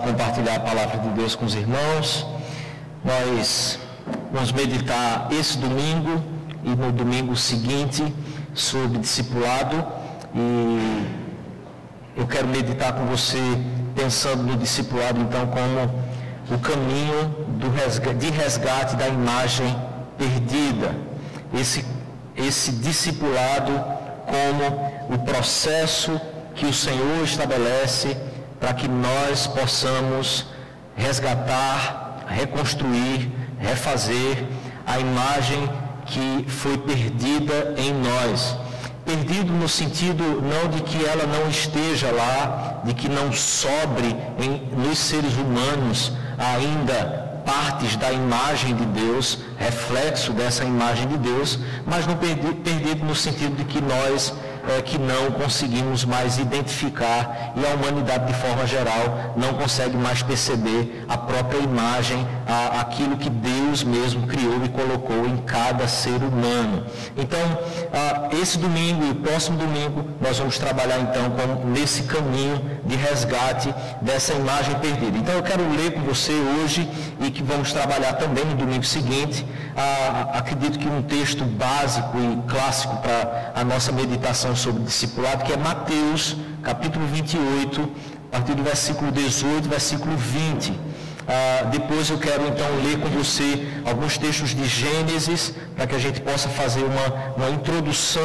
compartilhar a palavra de Deus com os irmãos. Nós vamos meditar esse domingo e no domingo seguinte sobre discipulado, e eu quero meditar com você pensando no discipulado então como o caminho de resgate da imagem perdida, esse discipulado como o processo que o Senhor estabelece para que nós possamos resgatar, reconstruir, refazer a imagem que foi perdida em nós. Perdido no sentido não de que ela não esteja lá, de que não sobre nos seres humanos ainda partes da imagem de Deus, reflexo dessa imagem de Deus, mas não perdido no sentido de que nós que não conseguimos mais identificar, e a humanidade de forma geral não consegue mais perceber a própria imagem, aquilo que Deus mesmo criou e colocou em cada ser humano. Então, esse domingo e o próximo domingo nós vamos trabalhar então nesse caminho de resgate dessa imagem perdida. Então eu quero ler com você hoje, e que vamos trabalhar também no domingo seguinte, acredito que um texto básico e clássico para a nossa meditação sobre discipulado, que é Mateus, capítulo 28, a partir do versículo 18, versículo 20. Depois eu quero então ler com você alguns textos de Gênesis, para que a gente possa fazer uma introdução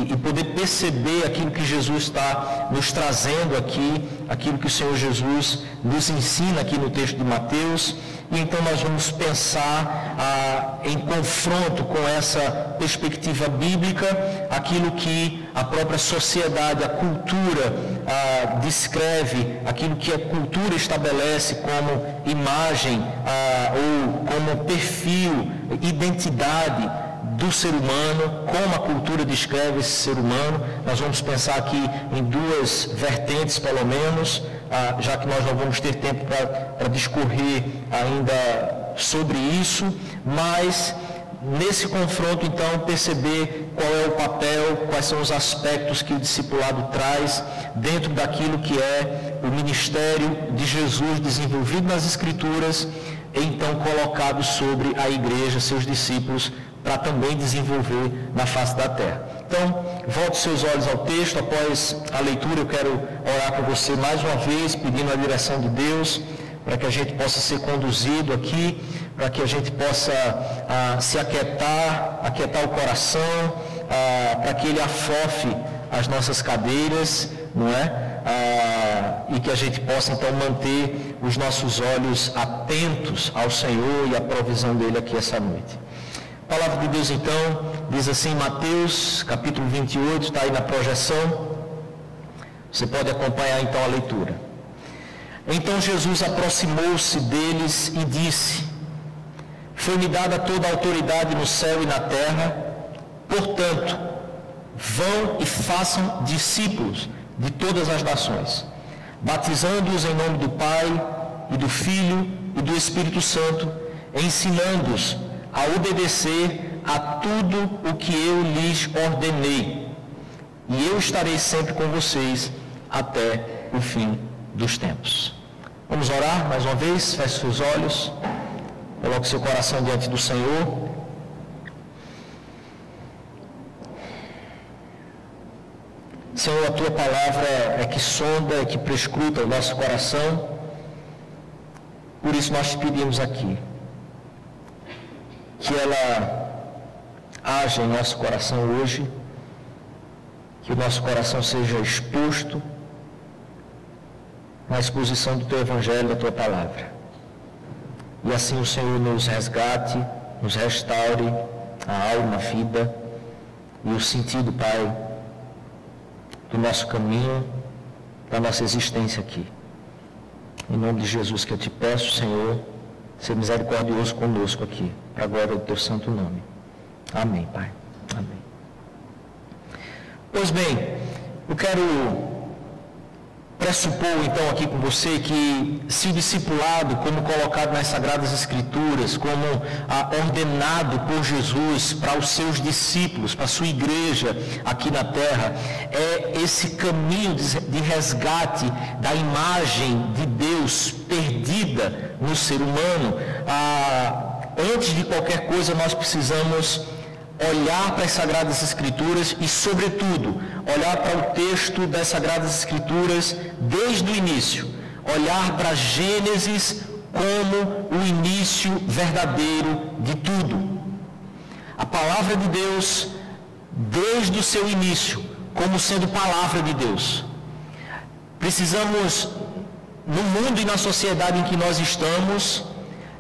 e poder perceber aquilo que Jesus está nos trazendo aqui, aquilo que o Senhor Jesus nos ensina aqui no texto de Mateus. E então nós vamos pensar em confronto com essa perspectiva bíblica, aquilo que a própria sociedade, a cultura descreve, aquilo que a cultura estabelece como imagem ou como perfil, identidade do ser humano, como a cultura descreve esse ser humano. Nós vamos pensar aqui em duas vertentes, pelo menos, já que nós não vamos ter tempo para discorrer ainda sobre isso, mas nesse confronto, então, perceber qual é o papel, quais são os aspectos que o discipulado traz dentro daquilo que é o ministério de Jesus desenvolvido nas Escrituras, e então colocado sobre a igreja, seus discípulos, para também desenvolver na face da terra. Então, volte seus olhos ao texto. Após a leitura, eu quero orar com você mais uma vez, pedindo a direção de Deus, para que a gente possa ser conduzido aqui, para que a gente possa se aquietar o coração, para que Ele afofe as nossas cadeiras, não é? E que a gente possa então manter os nossos olhos atentos ao Senhor e à provisão dEle aqui essa noite. A palavra de Deus então diz assim, Mateus capítulo 28, está aí na projeção, você pode acompanhar então a leitura. Então Jesus aproximou-se deles e disse: foi-me dada toda a autoridade no céu e na terra, portanto, vão e façam discípulos de todas as nações, batizando-os em nome do Pai e do Filho e do Espírito Santo, ensinando-os a obedecer a tudo o que eu lhes ordenei. E eu estarei sempre com vocês até o fim dos tempos. Vamos orar mais uma vez, feche seus olhos, coloque seu coração diante do Senhor. Senhor, a Tua palavra é que sonda, é que prescruta o nosso coração, por isso nós te pedimos aqui, que ela haja em nosso coração hoje, que o nosso coração seja exposto na exposição do Teu Evangelho, da Tua Palavra. E assim o Senhor nos resgate, nos restaure a alma, a vida e o sentido, Pai, do nosso caminho, da nossa existência aqui. Em nome de Jesus que eu te peço, Senhor, ser misericordioso conosco aqui, para a glória do Teu santo nome. Amém, Pai. Amém. Pois bem, eu quero pressupor então aqui com você que se o discipulado, como colocado nas Sagradas Escrituras, como ordenado por Jesus para os seus discípulos, para a sua igreja aqui na terra, é esse caminho de resgate da imagem de Deus perdida no ser humano. Antes de qualquer coisa, nós precisamos olhar para as Sagradas Escrituras e, sobretudo, olhar para o texto das Sagradas Escrituras desde o início. Olhar para Gênesis como o início verdadeiro de tudo. A palavra de Deus, desde o seu início, como sendo palavra de Deus. Precisamos, no mundo e na sociedade em que nós estamos,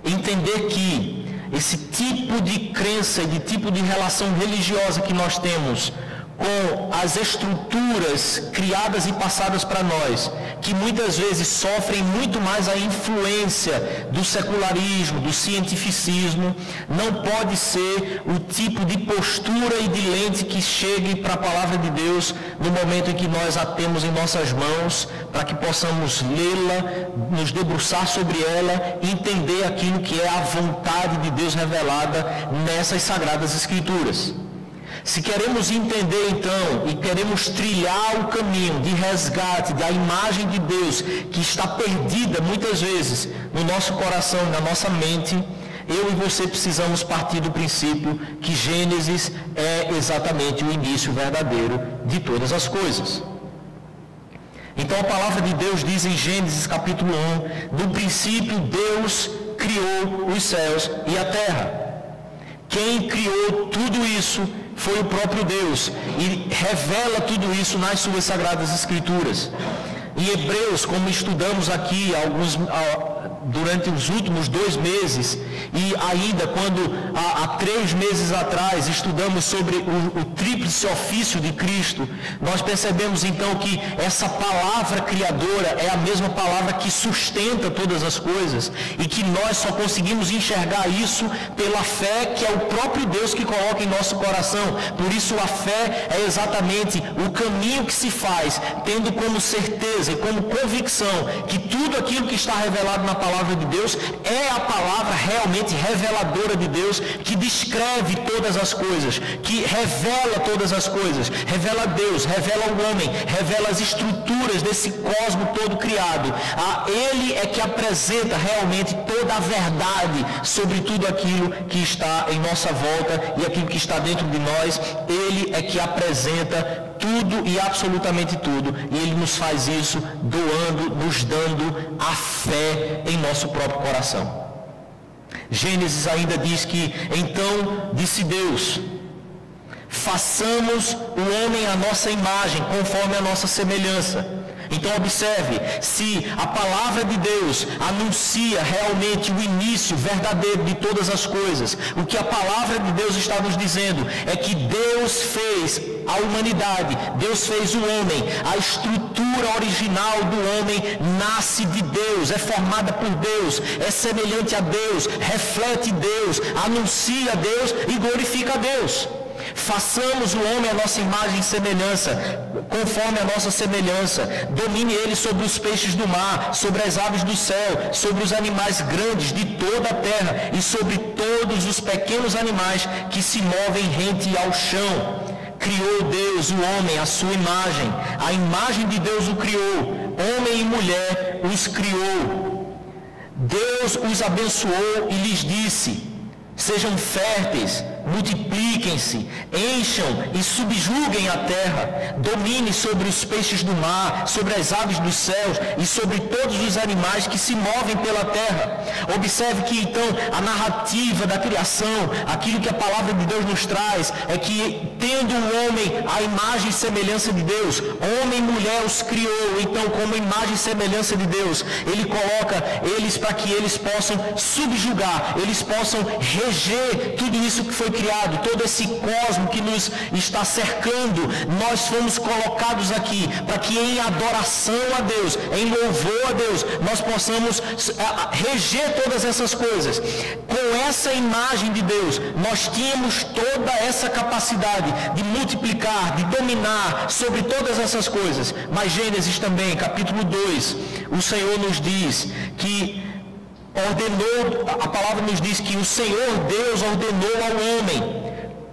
entender que esse tipo de crença e de tipo de relação religiosa que nós temos com as estruturas criadas e passadas para nós, que muitas vezes sofrem muito mais a influência do secularismo, do cientificismo, não pode ser o tipo de postura e de lente que chegue para a palavra de Deus no momento em que nós a temos em nossas mãos, para que possamos lê-la, nos debruçar sobre ela e entender aquilo que é a vontade de Deus revelada nessas Sagradas Escrituras. Se queremos entender então e queremos trilhar o caminho de resgate da imagem de Deus que está perdida muitas vezes no nosso coração e na nossa mente, eu e você precisamos partir do princípio que Gênesis é exatamente o início verdadeiro de todas as coisas. Então a palavra de Deus diz em Gênesis capítulo 1, no princípio Deus criou os céus e a terra. Quem criou tudo isso foi o próprio Deus, e revela tudo isso nas suas Sagradas Escrituras. Em Hebreus, como estudamos aqui durante os últimos 2 meses, e ainda quando há 3 meses atrás estudamos sobre o tríplice ofício de Cristo, nós percebemos então que essa palavra criadora é a mesma palavra que sustenta todas as coisas, e que nós só conseguimos enxergar isso pela fé, que é o próprio Deus que coloca em nosso coração. Por isso a fé é exatamente o caminho que se faz, tendo como certeza e como convicção que tudo aquilo que está revelado na palavra de Deus é a palavra realmente reveladora de Deus, que descreve todas as coisas, que revela todas as coisas, revela Deus, revela o homem, revela as estruturas desse cosmo todo criado. Ele é que apresenta realmente toda a verdade sobre tudo aquilo que está em nossa volta e aquilo que está dentro de nós. Ele é que apresenta tudo e absolutamente tudo, e Ele nos faz isso doando, nos dando a fé em nosso próprio coração. Gênesis ainda diz que, então disse Deus, façamos o homem à nossa imagem, conforme a nossa semelhança. Então observe, se a palavra de Deus anuncia realmente o início verdadeiro de todas as coisas, o que a palavra de Deus está nos dizendo é que Deus fez a humanidade, Deus fez o homem, a estrutura original do homem nasce de Deus, é formada por Deus, é semelhante a Deus, reflete Deus, anuncia a Deus e glorifica a Deus. Façamos o homem a nossa imagem e semelhança, conforme a nossa semelhança. Domine ele sobre os peixes do mar, sobre as aves do céu, sobre os animais grandes de toda a terra e sobre todos os pequenos animais que se movem rente ao chão. Criou Deus o homem à sua imagem. A imagem de Deus o criou. Homem e mulher os criou. Deus os abençoou e lhes disse: sejam férteis, multipliquem-se, encham e subjuguem a terra, domine sobre os peixes do mar, sobre as aves dos céus e sobre todos os animais que se movem pela terra. Observe que então a narrativa da criação, aquilo que a palavra de Deus nos traz, é que tendo o homem a imagem e semelhança de Deus, homem e mulher os criou, então como imagem e semelhança de Deus, Ele coloca eles para que eles possam subjugar, eles possam reger tudo isso que foi criado, todo esse cosmo que nos está cercando, nós fomos colocados aqui para que em adoração a Deus, em louvor a Deus, nós possamos reger todas essas coisas. Com essa imagem de Deus, nós tínhamos toda essa capacidade de multiplicar, de dominar sobre todas essas coisas. Mas Gênesis também, capítulo 2, o Senhor nos diz que a palavra nos diz que o Senhor Deus ordenou ao homem: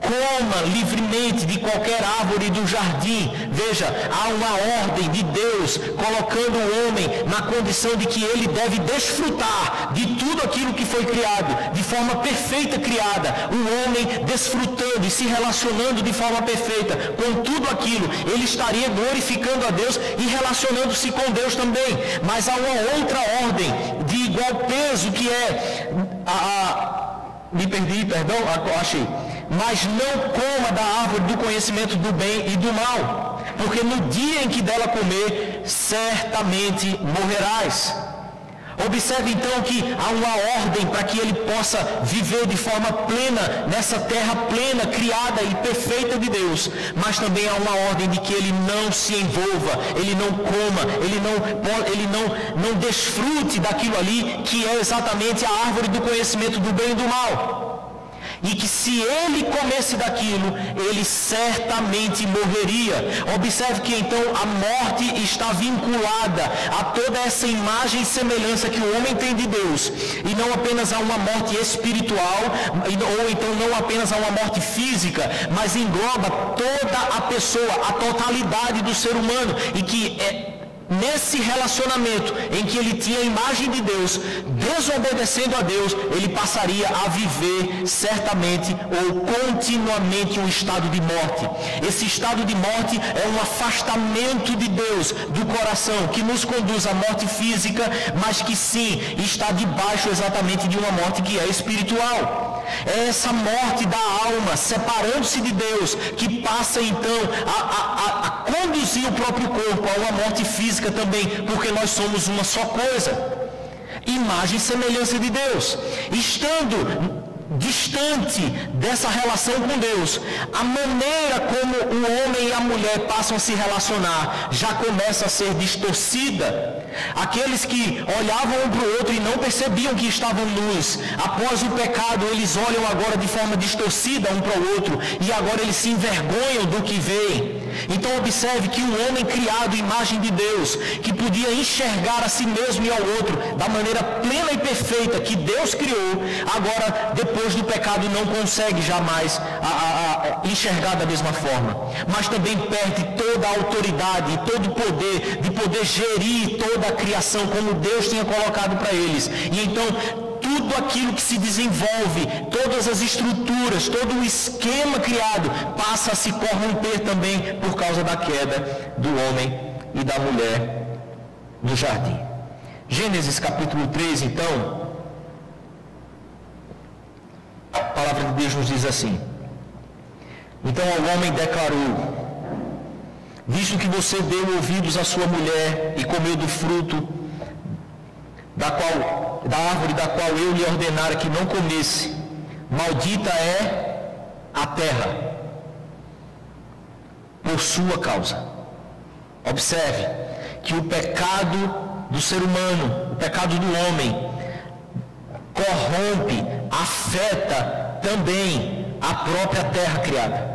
coma livremente de qualquer árvore do jardim. Veja, há uma ordem de Deus colocando o homem na condição de que ele deve desfrutar de tudo aquilo que foi criado, de forma perfeita criada. O homem desfrutando e se relacionando de forma perfeita com tudo aquilo, ele estaria glorificando a Deus e relacionando-se com Deus também. Mas há uma outra ordem de igual peso que é achei. Mas não coma da árvore do conhecimento do bem e do mal, porque no dia em que dela comer, certamente morrerás. Observe então que há uma ordem para que ele possa viver de forma plena, nessa terra plena, criada e perfeita de Deus. Mas também há uma ordem de que ele não se envolva, ele não coma, ele não desfrute daquilo ali, que é exatamente a árvore do conhecimento do bem e do mal. E que se ele comesse daquilo, ele certamente morreria. Observe que então a morte está vinculada a toda essa imagem e semelhança que o homem tem de Deus. E não apenas a uma morte espiritual, ou então não apenas a uma morte física, mas engloba toda a pessoa, a totalidade do ser humano. E que nesse relacionamento em que ele tinha a imagem de Deus, desobedecendo a Deus, ele passaria a viver certamente ou continuamente um estado de morte. Esse estado de morte é um afastamento de Deus do coração, que nos conduz à morte física, mas que sim, está debaixo exatamente de uma morte que é espiritual. É essa morte da alma, separando-se de Deus, que passa então a conduzir o próprio corpo a uma morte física também, porque nós somos uma só coisa, imagem e semelhança de Deus. Estando distante dessa relação com Deus, a maneira como o homem e a mulher passam a se relacionar já começa a ser distorcida. Aqueles que olhavam um para o outro e não percebiam que estavam nus, após o pecado eles olham agora de forma distorcida um para o outro, e agora eles se envergonham do que veem. Então observe que um homem criado à imagem de Deus, que podia enxergar a si mesmo e ao outro da maneira plena e perfeita que Deus criou, agora depois do pecado não consegue jamais enxergar da mesma forma, mas também perde toda a autoridade e todo o poder de poder gerir toda a criação como Deus tinha colocado para eles. E então tudo aquilo que se desenvolve, todas as estruturas, todo o esquema criado passa a se corromper também por causa da queda do homem e da mulher no jardim. Gênesis capítulo 3, então, a palavra de Deus nos diz assim: então o homem declarou: visto que você deu ouvidos à sua mulher e comeu do fruto da árvore da qual eu lhe ordenara que não comesse, maldita é a terra por sua causa. Observe que o pecado do ser humano, o pecado do homem, corrompe, afeta também a própria terra criada.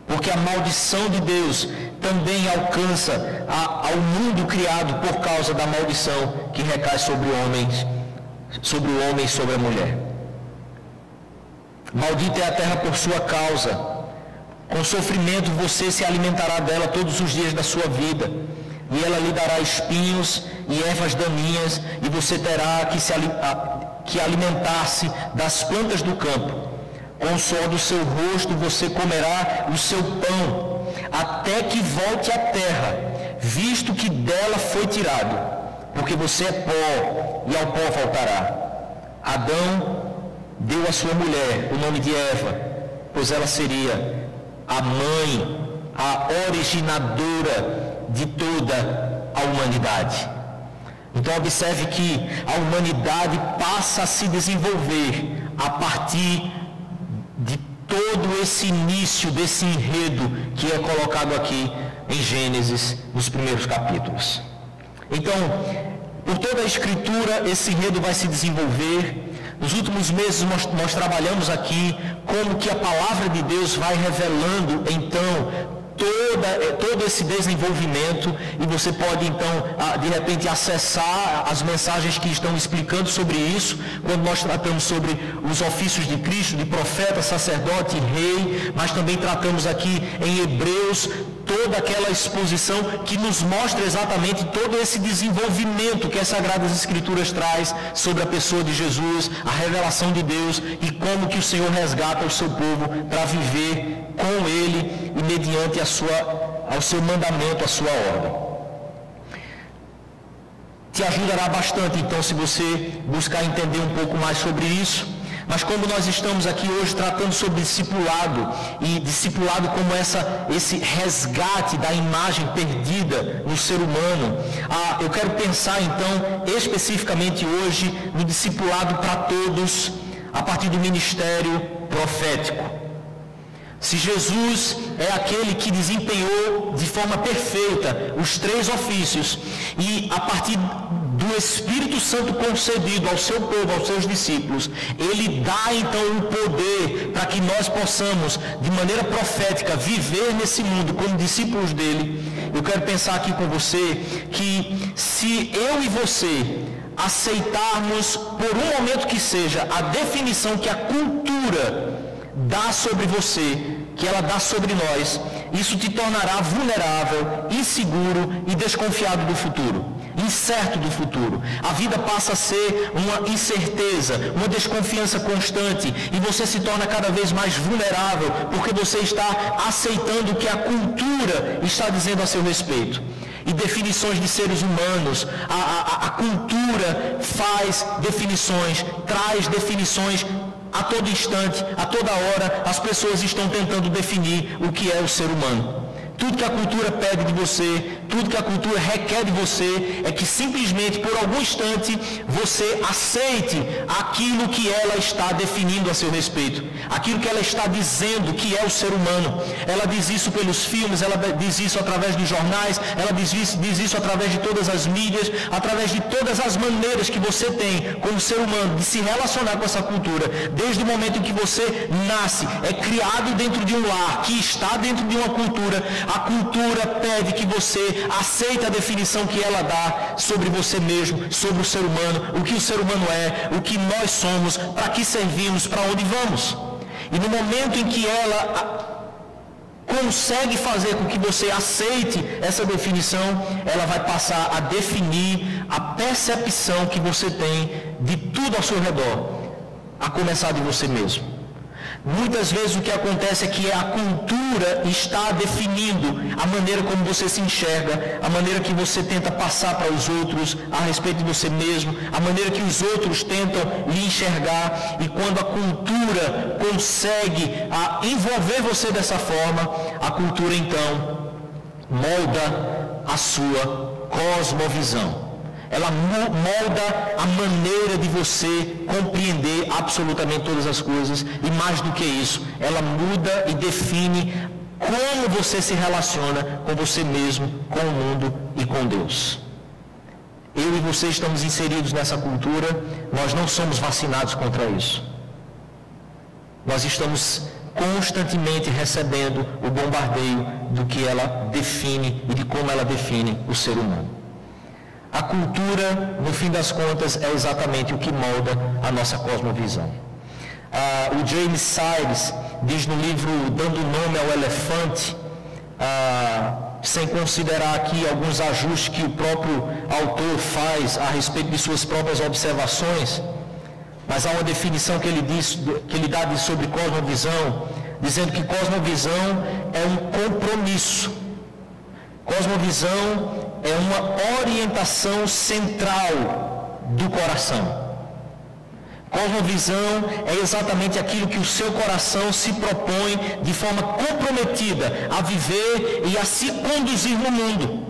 Porque a maldição de Deus também alcança ao mundo criado por causa da maldição que recai sobre o homem e sobre a mulher. Maldita é a terra por sua causa. Com sofrimento você se alimentará dela todos os dias da sua vida, e ela lhe dará espinhos e ervas daninhas, e você terá que alimentar-se das plantas do campo. Com o suor do seu rosto você comerá o seu pão, até que volte à terra, visto que dela foi tirado, porque você é pó, e ao pó voltará. Adão deu à sua mulher o nome de Eva, pois ela seria a mãe, a originadora de toda a humanidade. Então observe que a humanidade passa a se desenvolver a partir todo esse início desse enredo que é colocado aqui em Gênesis, nos primeiros capítulos. Então, por toda a Escritura, esse enredo vai se desenvolver. Nos últimos meses nós trabalhamos aqui como que a palavra de Deus vai revelando, então, todo esse desenvolvimento, e você pode então de repente acessar as mensagens que estão explicando sobre isso, quando nós tratamos sobre os ofícios de Cristo, de profeta, sacerdote e rei, mas também tratamos aqui em Hebreus toda aquela exposição que nos mostra exatamente todo esse desenvolvimento que as Sagradas Escrituras traz sobre a pessoa de Jesus, a revelação de Deus e como que o Senhor resgata o seu povo para viver com Ele e mediante ao seu mandamento, a sua ordem. Te ajudará bastante, então, se você buscar entender um pouco mais sobre isso. Mas como nós estamos aqui hoje tratando sobre discipulado, e discipulado como esse resgate da imagem perdida no ser humano, eu quero pensar então especificamente hoje no discipulado para todos, a partir do ministério profético. Se Jesus é aquele que desempenhou de forma perfeita os 3 ofícios, e a partir do Espírito Santo concedido ao seu povo, aos seus discípulos, ele dá então um poder para que nós possamos, de maneira profética, viver nesse mundo como discípulos dele. Eu quero pensar aqui com você que se eu e você aceitarmos por um momento que seja a definição que a cultura dá sobre você, que ela dá sobre nós, isso te tornará vulnerável, inseguro e desconfiado do futuro, incerto do futuro. A vida passa a ser uma incerteza, uma desconfiança constante, e você se torna cada vez mais vulnerável, porque você está aceitando o que a cultura está dizendo a seu respeito. E definições de seres humanos, a cultura faz definições, traz definições a todo instante, a toda hora, as pessoas estão tentando definir o que é o ser humano. Tudo que a cultura pede de você, tudo que a cultura requer de você, é que simplesmente por algum instante você aceite aquilo que ela está definindo a seu respeito, aquilo que ela está dizendo que é o ser humano. Ela diz isso pelos filmes, ela diz isso através de jornais, ela diz isso através de todas as mídias, através de todas as maneiras que você tem como ser humano de se relacionar com essa cultura. Desde o momento em que você nasce, é criado dentro de um lar, que está dentro de uma cultura, a cultura pede que você aceite a definição que ela dá sobre você mesmo, sobre o ser humano, o que o ser humano é, o que nós somos, para que servimos, para onde vamos. E no momento em que ela consegue fazer com que você aceite essa definição, ela vai passar a definir a percepção que você tem de tudo ao seu redor, a começar de você mesmo. Muitas vezes o que acontece é que a cultura está definindo a maneira como você se enxerga, a maneira que você tenta passar para os outros a respeito de você mesmo, a maneira que os outros tentam lhe enxergar, e quando a cultura consegue envolver você dessa forma, a cultura então molda a sua cosmovisão. Ela molda a maneira de você compreender absolutamente todas as coisas, e mais do que isso, ela muda e define como você se relaciona com você mesmo, com o mundo e com Deus. Eu e você estamos inseridos nessa cultura, nós não somos vacinados contra isso. Nós estamos constantemente recebendo o bombardeio do que ela define e de como ela define o ser humano. A cultura, no fim das contas, é exatamente o que molda a nossa cosmovisão. O James Siles diz no livro Dando Nome ao Elefante, sem considerar aqui alguns ajustes que o próprio autor faz a respeito de suas próprias observações, mas há uma definição que ele dá sobre cosmovisão, dizendo que cosmovisão é um compromisso. Cosmovisão é uma orientação central do coração. Cosmovisão é exatamente aquilo que o seu coração se propõe de forma comprometida a viver e a se conduzir no mundo.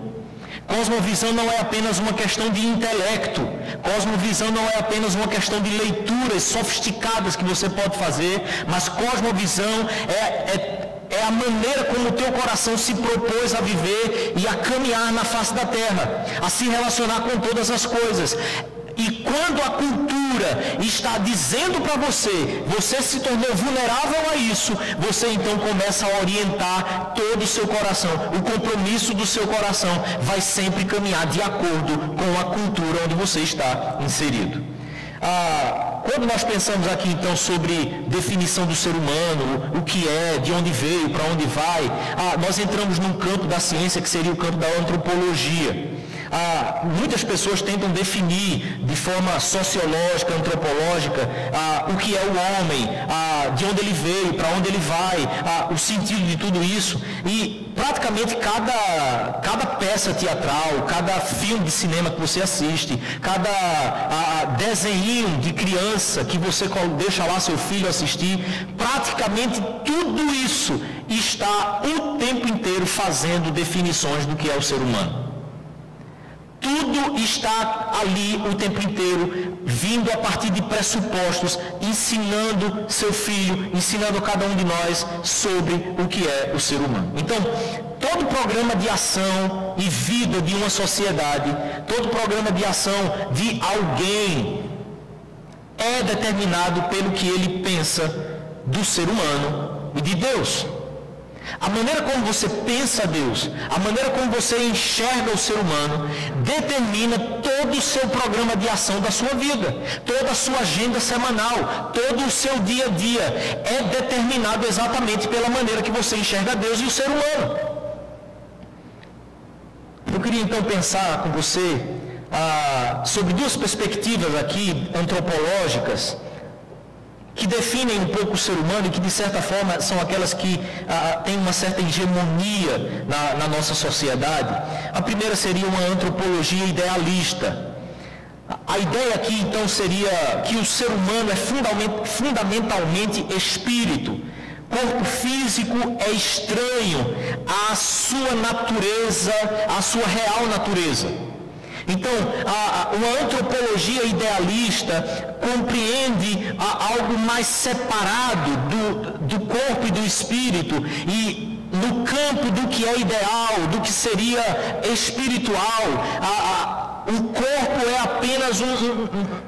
Cosmovisão não é apenas uma questão de intelecto. Cosmovisão não é apenas uma questão de leituras sofisticadas que você pode fazer, mas cosmovisão é a maneira como o teu coração se propôs a viver e a caminhar na face da terra, a se relacionar com todas as coisas. E quando a cultura está dizendo para você, você se tornou vulnerável a isso, você então começa a orientar todo o seu coração. O compromisso do seu coração vai sempre caminhar de acordo com a cultura onde você está inserido. Quando nós pensamos aqui então sobre definição do ser humano, o que é, de onde veio, para onde vai, nós entramos num campo da ciência que seria o campo da antropologia. Muitas pessoas tentam definir de forma sociológica, antropológica, o que é o homem, de onde ele veio, para onde ele vai, o sentido de tudo isso. E praticamente cada peça teatral, cada filme de cinema que você assiste, cada desenho de criança que você deixa lá seu filho assistir, praticamente tudo isso está o tempo inteiro fazendo definições do que é o ser humano. Tudo está ali o tempo inteiro, vindo a partir de pressupostos, ensinando seu filho, ensinando a cada um de nós sobre o que é o ser humano. Então, todo programa de ação e vida de uma sociedade, todo programa de ação de alguém é determinado pelo que ele pensa do ser humano e de Deus. A maneira como você pensa Deus, a maneira como você enxerga o ser humano, determina todo o seu programa de ação da sua vida, toda a sua agenda semanal, todo o seu dia a dia é determinado exatamente pela maneira que você enxerga Deus e o ser humano. Eu queria então pensar com você sobre duas perspectivas aqui antropológicas que definem um pouco o ser humano e que, de certa forma, são aquelas que têm uma certa hegemonia na nossa sociedade. A primeira seria uma antropologia idealista. A ideia aqui, então, seria que o ser humano é fundamentalmente espírito. Corpo físico é estranho à sua natureza, à sua real natureza. Então, uma antropologia idealista compreende algo mais separado do corpo e do espírito, e no campo do que é ideal, do que seria espiritual, o corpo é apenas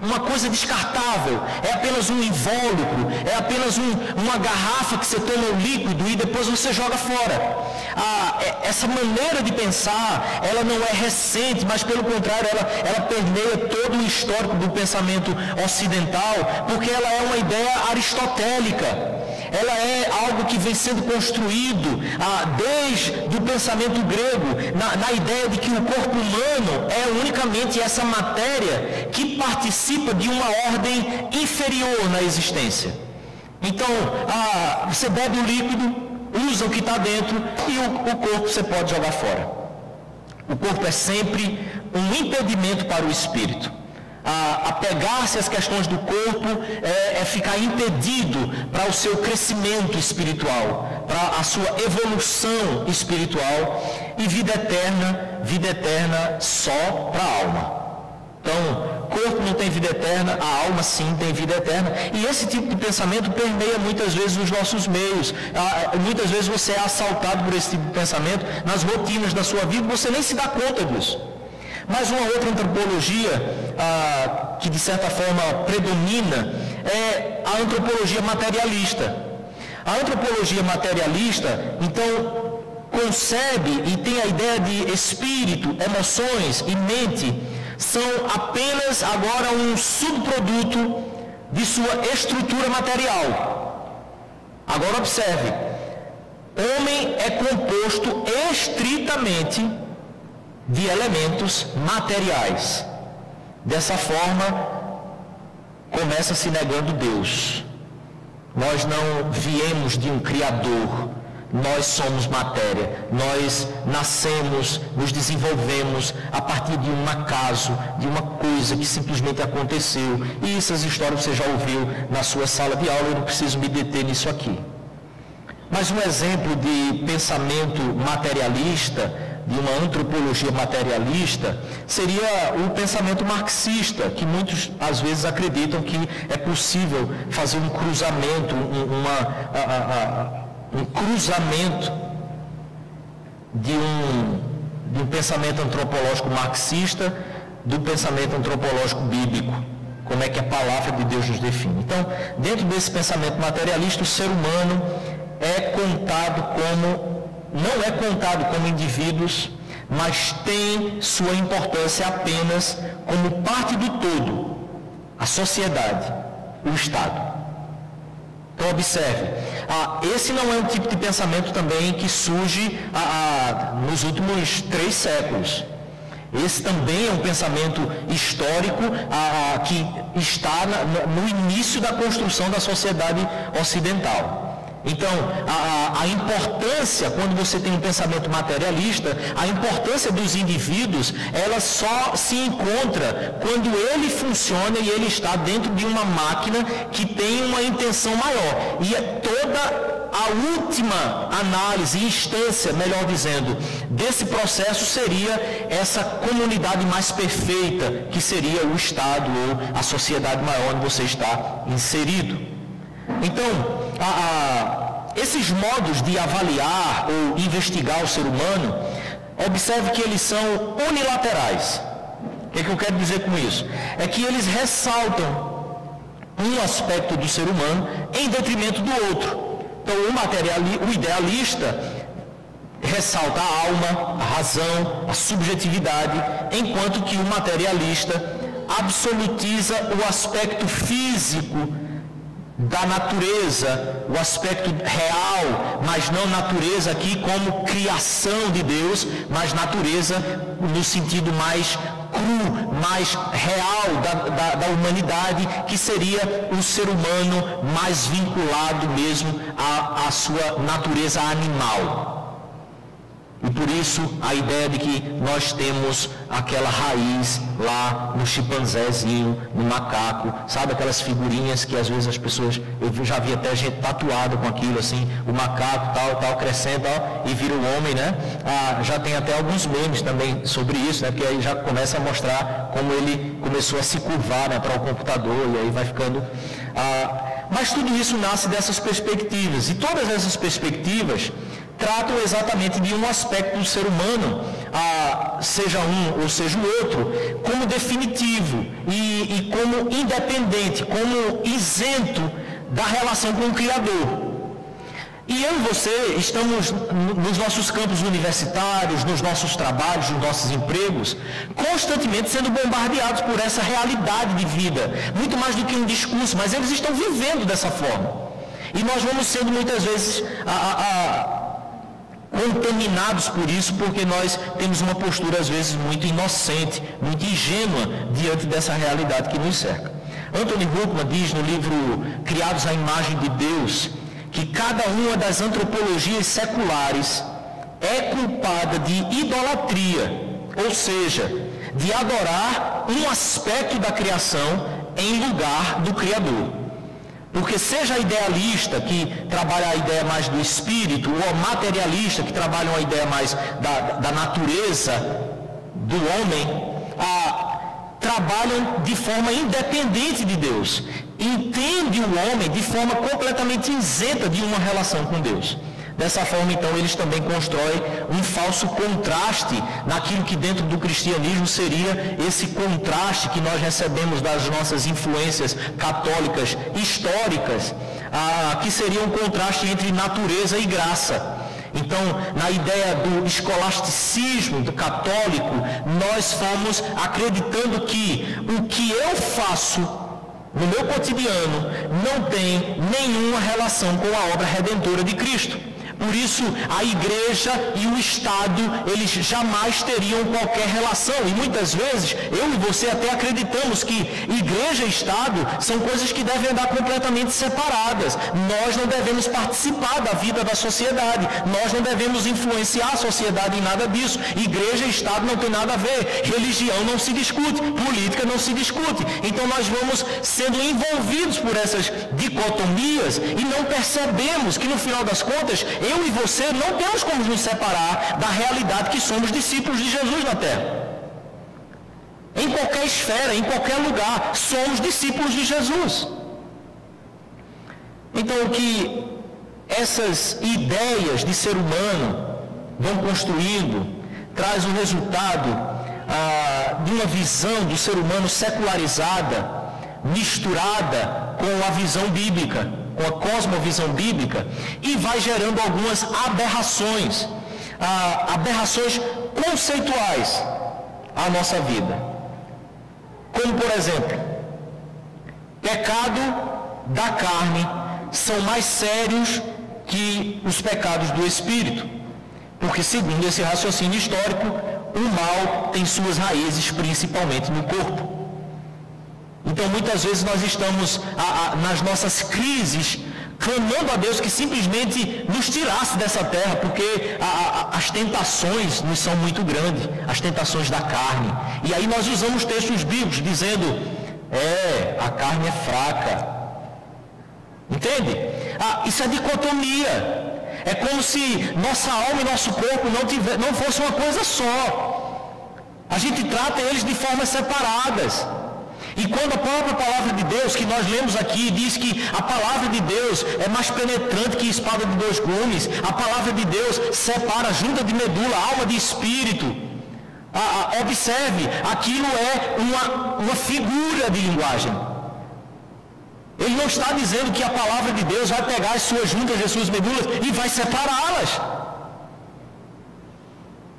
uma coisa descartável, é apenas um invólucro, é apenas uma garrafa que você toma o líquido e depois você joga fora. Essa maneira de pensar, ela não é recente, mas pelo contrário, ela permeia todo o histórico do pensamento ocidental, porque ela é uma ideia aristotélica. Ela é algo que vem sendo construído desde o pensamento grego, na ideia de que o corpo humano é unicamente essa matéria que participa de uma ordem inferior na existência. Então, você bebe o líquido, usa o que está dentro e o corpo você pode jogar fora. O corpo é sempre um impedimento para o espírito. Apegar-se às questões do corpo é ficar impedido para o seu crescimento espiritual, para a sua evolução espiritual, e vida eterna só para a alma. Então, o corpo não tem vida eterna, a alma sim tem vida eterna, e esse tipo de pensamento permeia muitas vezes os nossos meios. Muitas vezes você é assaltado por esse tipo de pensamento nas rotinas da sua vida, você nem se dá conta disso. Mas uma outra antropologia que de certa forma predomina é a antropologia materialista. A antropologia materialista, então, concebe e tem a ideia de espírito, emoções e mente são apenas agora um subproduto de sua estrutura material. Agora observe, homem é composto estritamente de elementos materiais. Dessa forma, começa se negando Deus. Nós não viemos de um Criador, nós somos matéria, nós nascemos, nos desenvolvemos a partir de um acaso, de uma coisa que simplesmente aconteceu. E essas histórias você já ouviu na sua sala de aula, eu não preciso me deter nisso aqui. Mas um exemplo de pensamento materialista de uma antropologia materialista seria o pensamento marxista, que muitos às vezes acreditam que é possível fazer um cruzamento, um cruzamento de um pensamento antropológico marxista do pensamento antropológico bíblico, como é que a palavra de Deus nos define. Então, dentro desse pensamento materialista, o ser humano não é contado como indivíduos, mas tem sua importância apenas como parte do todo, a sociedade, o Estado. Então, observe, esse não é um tipo de pensamento também que surge nos últimos 3 séculos. Esse também é um pensamento histórico que está no início da construção da sociedade ocidental. Então, a importância, quando você tem um pensamento materialista, a importância dos indivíduos, ela só se encontra quando ele funciona e ele está dentro de uma máquina que tem uma intenção maior. E toda a última análise, instância, melhor dizendo, desse processo seria essa comunidade mais perfeita, que seria o Estado ou a sociedade maior onde você está inserido. Então, esses modos de avaliar ou investigar o ser humano, observe que eles são unilaterais. O que eu quero dizer com isso? É que eles ressaltam um aspecto do ser humano em detrimento do outro. Então, o idealista ressalta a alma, a razão, a subjetividade, enquanto que o materialista absolutiza o aspecto físico da natureza, o aspecto real, mas não natureza aqui como criação de Deus, mas natureza no sentido mais cru, mais real da humanidade, que seria o ser humano mais vinculado mesmo à sua natureza animal. E por isso a ideia de que nós temos aquela raiz lá no chimpanzézinho, no macaco, sabe aquelas figurinhas que às vezes as pessoas, eu já vi até gente tatuada com aquilo assim, o macaco tal, crescendo e vira o homem, né? Já tem até alguns memes também sobre isso, né? Porque aí já começa a mostrar como ele começou a se curvar, né, para o computador e aí vai ficando... Mas tudo isso nasce dessas perspectivas e todas essas perspectivas tratam exatamente de um aspecto do ser humano, seja um ou seja o outro, como definitivo e como independente, como isento da relação com o Criador. E eu e você estamos nos nossos campos universitários, nos nossos trabalhos, nos nossos empregos, constantemente sendo bombardeados por essa realidade de vida, muito mais do que um discurso, mas eles estão vivendo dessa forma. E nós vamos sendo muitas vezes contaminados por isso, porque nós temos uma postura às vezes muito inocente, muito ingênua diante dessa realidade que nos cerca. Anthony Huckman diz no livro Criados à Imagem de Deus, que cada uma das antropologias seculares é culpada de idolatria, ou seja, de adorar um aspecto da criação em lugar do Criador. Porque seja idealista, que trabalha a ideia mais do espírito, ou materialista, que trabalha uma ideia mais da natureza do homem, trabalham de forma independente de Deus. Entende o homem de forma completamente isenta de uma relação com Deus. Dessa forma, então, eles também constroem um falso contraste naquilo que dentro do cristianismo seria esse contraste que nós recebemos das nossas influências católicas históricas, que seria um contraste entre natureza e graça. Então, na ideia do escolasticismo do católico, nós fomos acreditando que o que eu faço no meu cotidiano não tem nenhuma relação com a obra redentora de Cristo. Por isso, a igreja e o Estado, eles jamais teriam qualquer relação. E muitas vezes, eu e você até acreditamos que igreja e Estado são coisas que devem andar completamente separadas. Nós não devemos participar da vida da sociedade. Nós não devemos influenciar a sociedade em nada disso. Igreja e Estado não tem nada a ver. Religião não se discute. Política não se discute. Então nós vamos sendo envolvidos por essas dicotomias e não percebemos que no final das contas, eu e você não temos como nos separar da realidade que somos discípulos de Jesus na terra. Em qualquer esfera, em qualquer lugar, somos discípulos de Jesus. Então, o que essas ideias de ser humano vão construindo traz o resultado de uma visão do ser humano secularizada, misturada com a visão bíblica, com a cosmovisão bíblica, e vai gerando algumas aberrações, aberrações conceituais à nossa vida. Como, por exemplo, pecado da carne são mais sérios que os pecados do espírito, porque, segundo esse raciocínio histórico, o mal tem suas raízes principalmente no corpo. Então, muitas vezes nós estamos nas nossas crises clamando a Deus que simplesmente nos tirasse dessa terra, porque as tentações nos são muito grandes, as tentações da carne. E aí nós usamos textos bíblicos dizendo, a carne é fraca. Entende? Isso é dicotomia. É como se nossa alma e nosso corpo não fosse uma coisa só. A gente trata eles de formas separadas. E quando a própria palavra de Deus, que nós lemos aqui, diz que a palavra de Deus é mais penetrante que espada de dois gumes, a palavra de Deus separa junta de medula, alma de espírito. Observe, aquilo é uma figura de linguagem. Ele não está dizendo que a palavra de Deus vai pegar as suas juntas e as suas medulas e vai separá-las.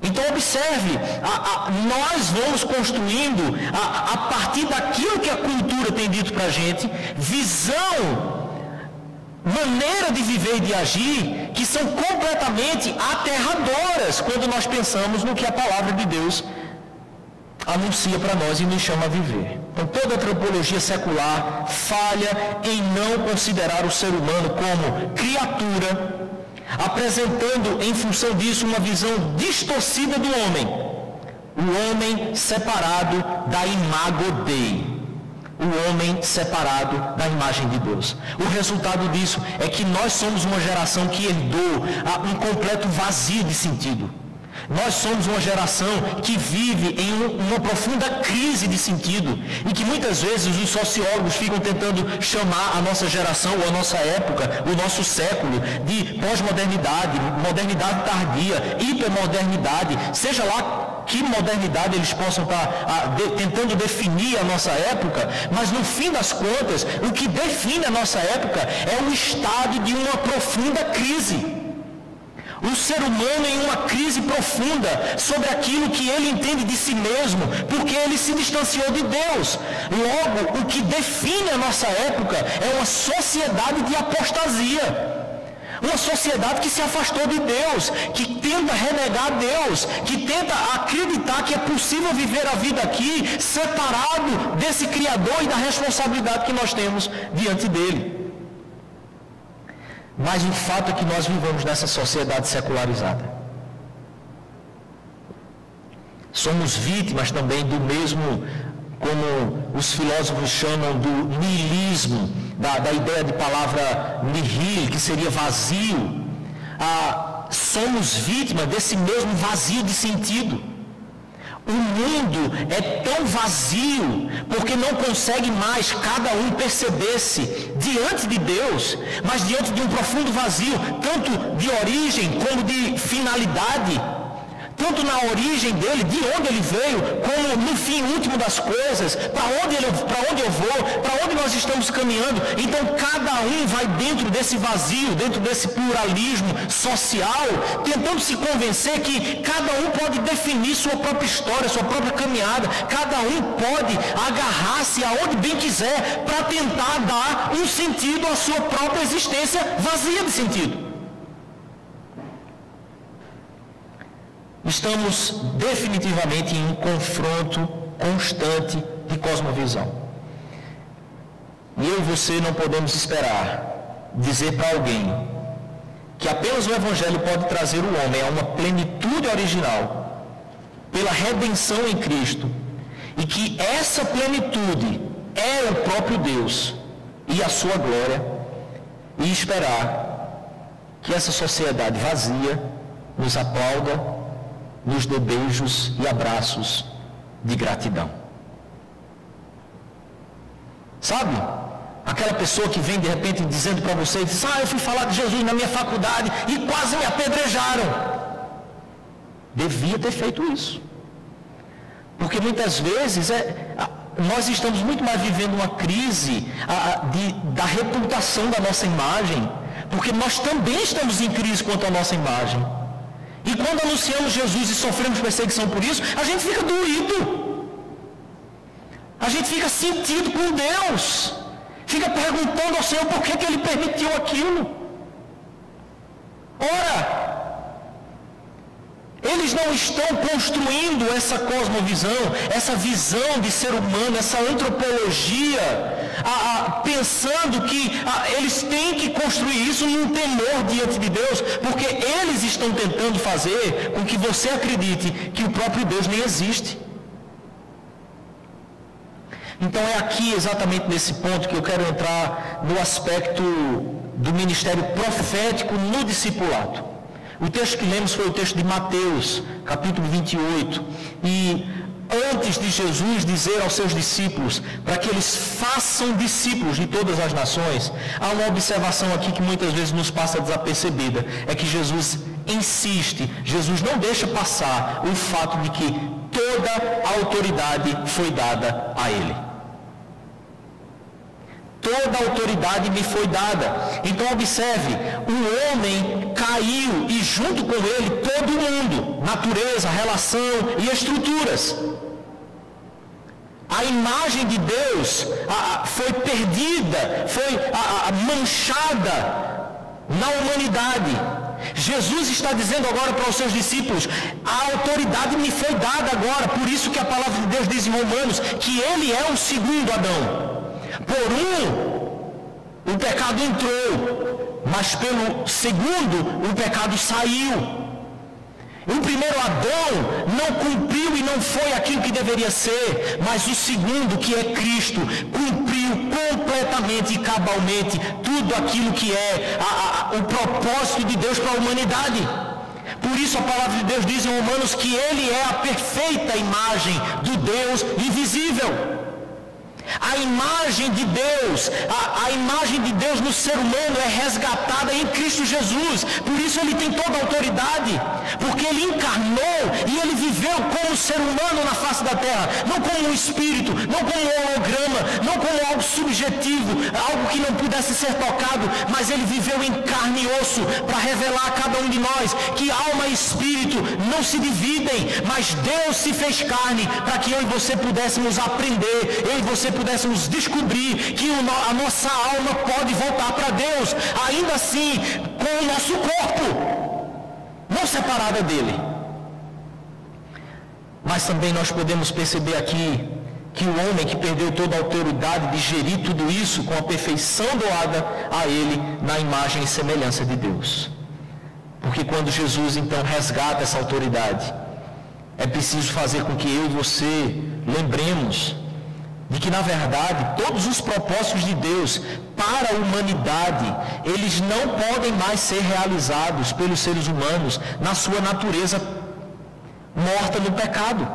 Então observe, nós vamos construindo a partir daquilo que a cultura tem dito para a gente, visão, maneira de viver e de agir, que são completamente aterradoras quando nós pensamos no que a palavra de Deus anuncia para nós e nos chama a viver. Então toda a antropologia secular falha em não considerar o ser humano como criatura, apresentando em função disso uma visão distorcida do homem, o homem separado da imago Dei, o homem separado da imagem de Deus. O resultado disso é que nós somos uma geração que herdou um completo vazio de sentido. Nós somos uma geração que vive em uma profunda crise de sentido e que muitas vezes os sociólogos ficam tentando chamar a nossa geração, ou a nossa época, o nosso século, de pós-modernidade, modernidade tardia, hipermodernidade, seja lá que modernidade eles possam estar tentando definir a nossa época, mas no fim das contas, o que define a nossa época é o estado de uma profunda crise. O ser humano em uma crise profunda sobre aquilo que ele entende de si mesmo, porque ele se distanciou de Deus. Logo, o que define a nossa época é uma sociedade de apostasia. Uma sociedade que se afastou de Deus, que tenta renegar Deus, que tenta acreditar que é possível viver a vida aqui separado desse Criador e da responsabilidade que nós temos diante dele. Mas o fato é que nós vivemos nessa sociedade secularizada. Somos vítimas também do mesmo, como os filósofos chamam, do niilismo, da ideia de palavra nihil, que seria vazio. Somos vítimas desse mesmo vazio de sentido. O mundo é tão vazio porque não consegue mais cada um perceber-se diante de Deus, mas diante de um profundo vazio, tanto de origem como de finalidade, tanto na origem dele, de onde ele veio, como no fim último das coisas, para onde eu vou, para onde nós estamos caminhando. Então cada um vai dentro desse vazio, dentro desse pluralismo social, tentando se convencer que cada um pode definir sua própria história, sua própria caminhada, cada um pode agarrar-se aonde bem quiser para tentar dar um sentido à sua própria existência vazia de sentido. Estamos definitivamente em um confronto constante de cosmovisão. E eu e você não podemos esperar dizer para alguém que apenas o Evangelho pode trazer o homem a uma plenitude original pela redenção em Cristo e que essa plenitude é o próprio Deus e a sua glória, e esperar que essa sociedade vazia nos aplauda, nos dê beijos e abraços de gratidão. Sabe? Aquela pessoa que vem de repente dizendo para você, diz, eu fui falar de Jesus na minha faculdade e quase me apedrejaram. Devia ter feito isso. Porque muitas vezes nós estamos muito mais vivendo uma crise da reputação da nossa imagem, porque nós também estamos em crise quanto à nossa imagem. E quando anunciamos Jesus e sofremos perseguição por isso, a gente fica doído. A gente fica sentido com Deus. Fica perguntando ao Senhor por que Ele permitiu aquilo. Ora, eles não estão construindo essa cosmovisão, essa visão de ser humano, essa antropologia, pensando que eles têm que construir isso num temor diante de Deus, porque eles estão tentando fazer com que você acredite que o próprio Deus nem existe. Então é aqui, exatamente nesse ponto, que eu quero entrar no aspecto do ministério profético no discipulado. O texto que lemos foi o texto de Mateus, capítulo 28. E antes de Jesus dizer aos seus discípulos, para que eles façam discípulos de todas as nações, há uma observação aqui que muitas vezes nos passa desapercebida. É que Jesus insiste, Jesus não deixa passar o fato de que toda a autoridade foi dada a Ele. Toda a autoridade me foi dada. Então observe, o homem caiu e junto com ele todo o mundo, natureza, relação e estruturas. A imagem de Deus foi perdida, foi manchada na humanidade. Jesus está dizendo agora para os seus discípulos, a autoridade me foi dada agora, por isso que a palavra de Deus diz em Romanos, que ele é o segundo Adão. Por o pecado entrou, mas pelo segundo, o pecado saiu. O primeiro Adão não cumpriu e não foi aquilo que deveria ser, mas o segundo, que é Cristo, cumpriu completamente e cabalmente tudo aquilo que é o propósito de Deus para a humanidade. Por isso a palavra de Deus diz em Romanos que Ele é a perfeita imagem do Deus invisível. A imagem de Deus, a imagem de Deus no ser humano é resgatada em Cristo Jesus. Por isso Ele tem toda a autoridade, porque Ele encarnou e Ele viveu como ser humano na face da terra, não como um espírito, não como um holograma, não como algo subjetivo, algo que não pudesse ser tocado, mas Ele viveu em carne e osso para revelar a cada um de nós que alma e espírito não se dividem, mas Deus se fez carne para que eu e você pudéssemos aprender, eu e você pudéssemos descobrir que a nossa alma pode voltar para Deus, ainda assim com o nosso corpo, não separada dele. Mas também nós podemos perceber aqui que o homem que perdeu toda a autoridade de gerir tudo isso com a perfeição doada a ele na imagem e semelhança de Deus. Porque quando Jesus então resgata essa autoridade, é preciso fazer com que eu e você lembremos de que, na verdade, todos os propósitos de Deus para a humanidade, eles não podem mais ser realizados pelos seres humanos na sua natureza morta no pecado.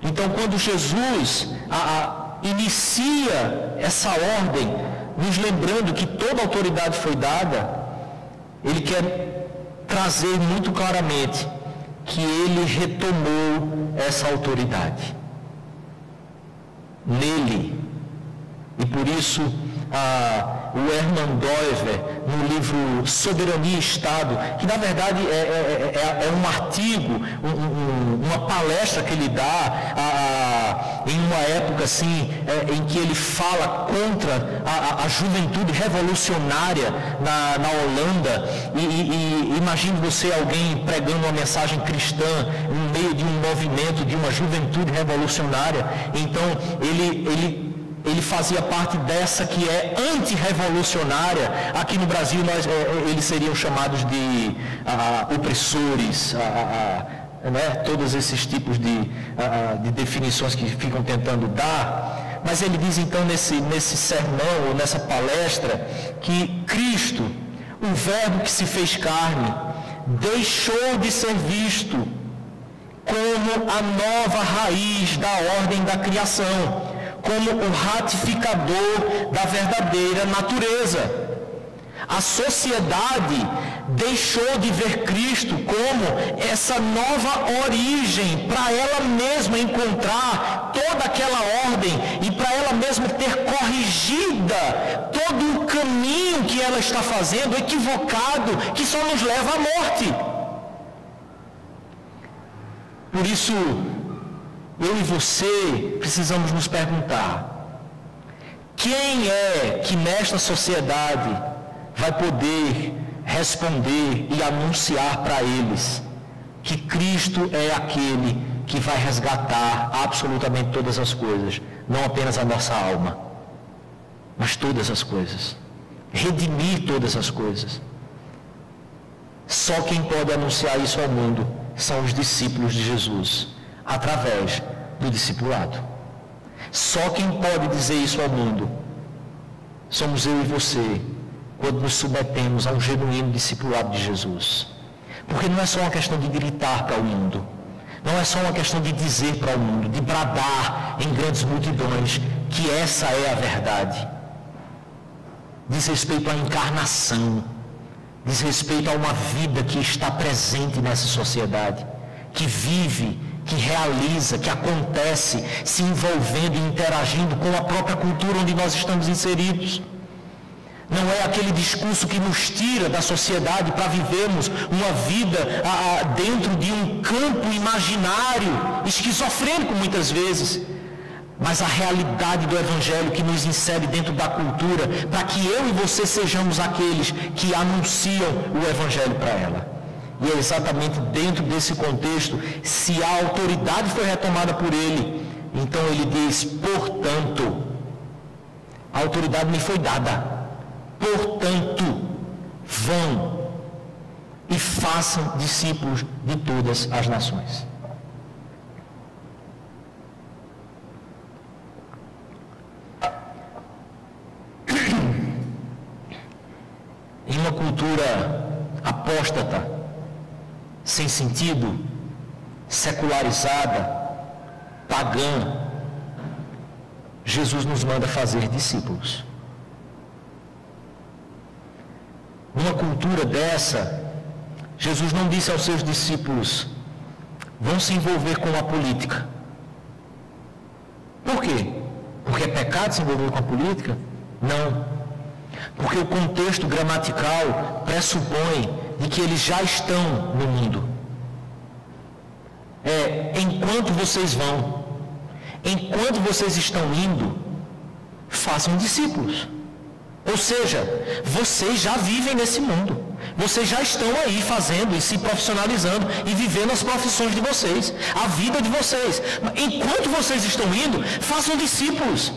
Então, quando Jesus inicia essa ordem, nos lembrando que toda a autoridade foi dada, Ele quer trazer muito claramente que Ele retomou essa autoridade nele. E por isso o Herman Doiver, no livro Soberania e Estado, que na verdade é um artigo, uma palestra que ele dá em uma época assim, em que ele fala contra a juventude revolucionária na Holanda. E imagine você, alguém pregando uma mensagem cristã no meio de um movimento de uma juventude revolucionária. Então ele fazia parte dessa que é antirrevolucionária. Aqui no Brasil eles seriam chamados de opressores, né? Todos esses tipos de definições que ficam tentando dar. Mas ele diz então nesse sermão, ou nessa palestra, que Cristo, o Verbo que se fez carne, deixou de ser visto como a nova raiz da ordem da criação, como o ratificador da verdadeira natureza. A sociedade deixou de ver Cristo como essa nova origem para ela mesma encontrar toda aquela ordem e para ela mesma ter corrigida todo o caminho que ela está fazendo, equivocado, que só nos leva à morte. Por isso, eu e você precisamos nos perguntar: quem é que nesta sociedade vai poder responder e anunciar para eles que Cristo é aquele que vai resgatar absolutamente todas as coisas, não apenas a nossa alma, mas todas as coisas, redimir todas as coisas? Só quem pode anunciar isso ao mundo são os discípulos de Jesus, através do discipulado. Só quem pode dizer isso ao mundo somos eu e você, quando nos submetemos a um genuíno discipulado de Jesus. Porque não é só uma questão de gritar para o mundo, não é só uma questão de dizer para o mundo, de bradar em grandes multidões que essa é a verdade. Diz respeito à encarnação, diz respeito a uma vida que está presente nessa sociedade, que vive, que realiza, que acontece, se envolvendo e interagindo com a própria cultura onde nós estamos inseridos. Não é aquele discurso que nos tira da sociedade para vivermos uma vida dentro de um campo imaginário, esquizofrênico muitas vezes, mas a realidade do Evangelho que nos insere dentro da cultura, para que eu e você sejamos aqueles que anunciam o Evangelho para ela. E é exatamente dentro desse contexto, se a autoridade foi retomada por ele, então ele diz: portanto, a autoridade me foi dada. Portanto, vão e façam discípulos de todas as nações. Em uma cultura apóstata, sem sentido, secularizada, pagã, Jesus nos manda fazer discípulos. Numa cultura dessa, Jesus não disse aos seus discípulos: vão se envolver com a política. Por quê? Porque é pecado se envolver com a política? Não. Porque o contexto gramatical pressupõe de que eles já estão no mundo. Enquanto vocês vão, enquanto vocês estão indo, façam discípulos. Ou seja, vocês já vivem nesse mundo. Vocês já estão aí fazendo e se profissionalizando e vivendo as profissões de vocês, a vida de vocês. Enquanto vocês estão indo, façam discípulos.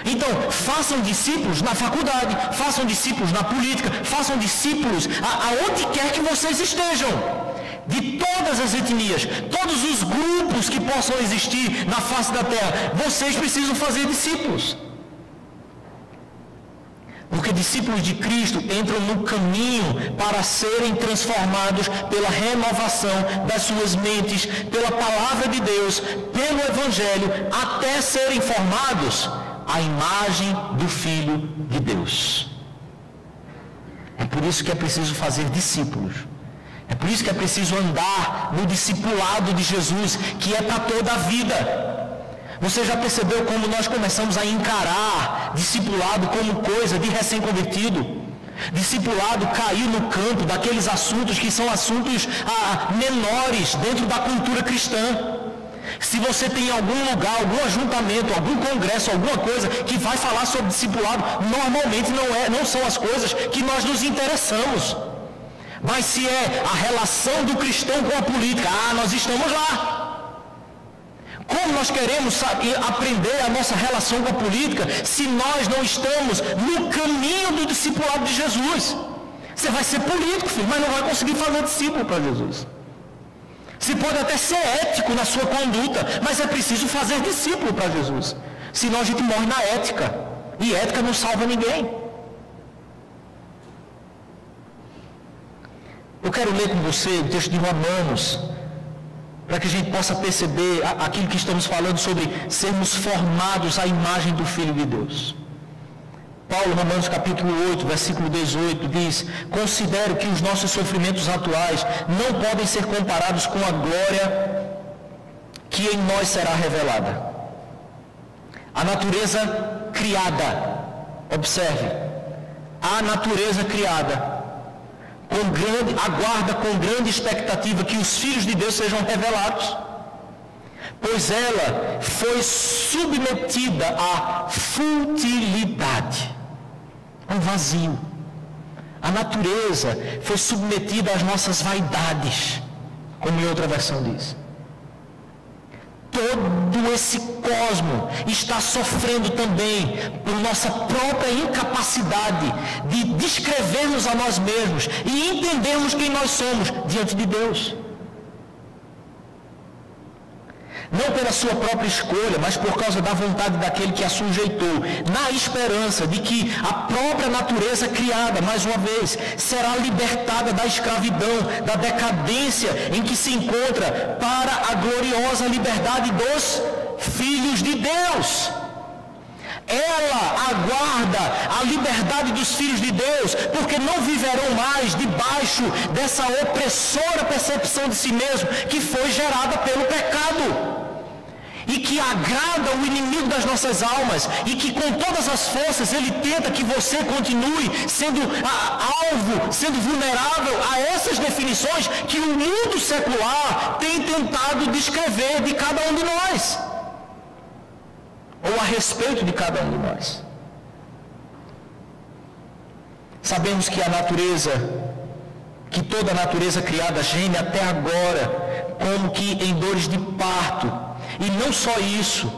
Então, façam discípulos na faculdade, façam discípulos na política, façam discípulos aonde quer que vocês estejam. De todas as etnias, todos os grupos que possam existir na face da terra, vocês precisam fazer discípulos. Porque discípulos de Cristo entram no caminho para serem transformados pela renovação das suas mentes, pela palavra de Deus, pelo Evangelho, até serem formados à imagem do Filho de Deus. É por isso que é preciso fazer discípulos. É por isso que é preciso andar no discipulado de Jesus, que é para toda a vida. Você já percebeu como nós começamos a encarar discipulado como coisa de recém-convertido? Discipulado caiu no campo daqueles assuntos que são assuntos menores dentro da cultura cristã. Se você tem algum lugar, algum ajuntamento, algum congresso, alguma coisa que vai falar sobre discipulado, normalmente não são as coisas que nós nos interessamos. Mas se é a relação do cristão com a política, nós estamos lá. Como nós queremos aprender a nossa relação com a política se nós não estamos no caminho do discipulado de Jesus? Você vai ser político, filho, mas não vai conseguir fazer discípulo para Jesus. Você pode até ser ético na sua conduta, mas é preciso fazer discípulo para Jesus. Senão a gente morre na ética. E ética não salva ninguém. Eu quero ler com você o texto de Romanos, para que a gente possa perceber aquilo que estamos falando sobre sermos formados à imagem do Filho de Deus. Paulo, Romanos capítulo 8, versículo 18, diz: considero que os nossos sofrimentos atuais não podem ser comparados com a glória que em nós será revelada. A natureza criada, observe, a natureza criada, aguarda com grande expectativa que os filhos de Deus sejam revelados, pois ela foi submetida à futilidade, ao vazio. A natureza foi submetida às nossas vaidades, como em outra versão diz. Todo esse cosmo está sofrendo também por nossa própria incapacidade de descrevermos a nós mesmos e entendermos quem nós somos diante de Deus. Não pela sua própria escolha, mas por causa da vontade daquele que a sujeitou, na esperança de que a própria natureza criada, mais uma vez, será libertada da escravidão, da decadência em que se encontra, para a gloriosa liberdade dos filhos de Deus. Ela aguarda a liberdade dos filhos de Deus, porque não viverão mais debaixo dessa opressora percepção de si mesmo que foi gerada pelo pecado e que agrada o inimigo das nossas almas, e que com todas as forças ele tenta que você continue sendo alvo, sendo vulnerável a essas definições que o mundo secular tem tentado descrever de cada um de nós, ou a respeito de cada um de nós. Sabemos que a natureza, que toda a natureza criada geme até agora, como que em dores de parto. E não só isso,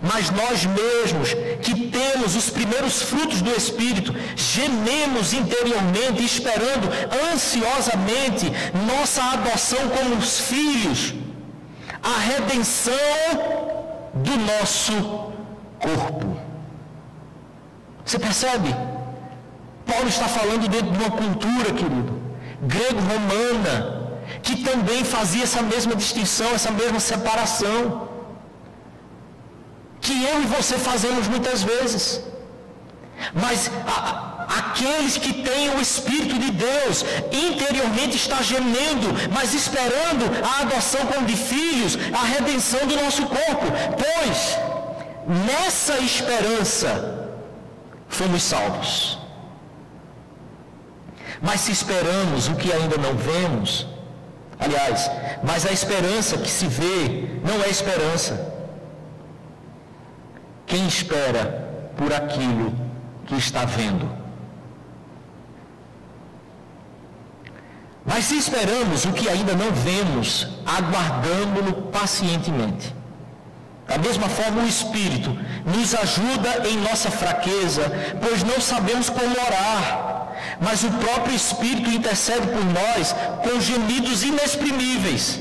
mas nós mesmos, que temos os primeiros frutos do Espírito, gememos interiormente, esperando ansiosamente nossa adoção como os filhos, a redenção do nosso corpo. Você percebe? Paulo está falando dentro de uma cultura, querido, grego-romana, que também fazia essa mesma distinção, essa mesma separação, que eu e você fazemos muitas vezes. Mas aqueles que têm o Espírito de Deus interiormente está gemendo, mas esperando a adoção como de filhos, a redenção do nosso corpo, pois nessa esperança fomos salvos. Mas se esperamos o que ainda não vemos, aliás, mas a esperança que se vê não é esperança. Quem espera por aquilo que está vendo? Mas se esperamos o que ainda não vemos, aguardando-lo pacientemente. Da mesma forma, o Espírito nos ajuda em nossa fraqueza, pois não sabemos como orar. Mas o próprio Espírito intercede por nós com gemidos inexprimíveis.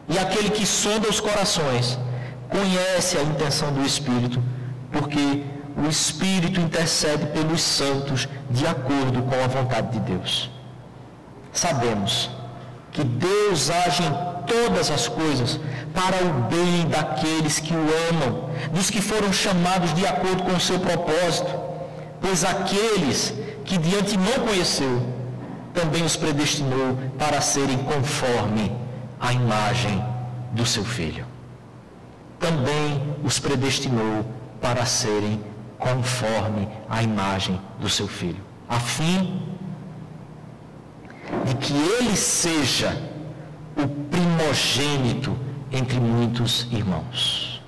E aquele que sonda os corações conhece a intenção do Espírito, porque o Espírito intercede pelos santos de acordo com a vontade de Deus. Sabemos que Deus age em todas as coisas para o bem daqueles que o amam, dos que foram chamados de acordo com o seu propósito, pois aqueles que de antemão conheceu, também os predestinou para serem conforme a imagem do seu Filho. Também os predestinou para serem conforme a imagem do seu Filho, a fim de que ele seja o primogênito entre muitos irmãos.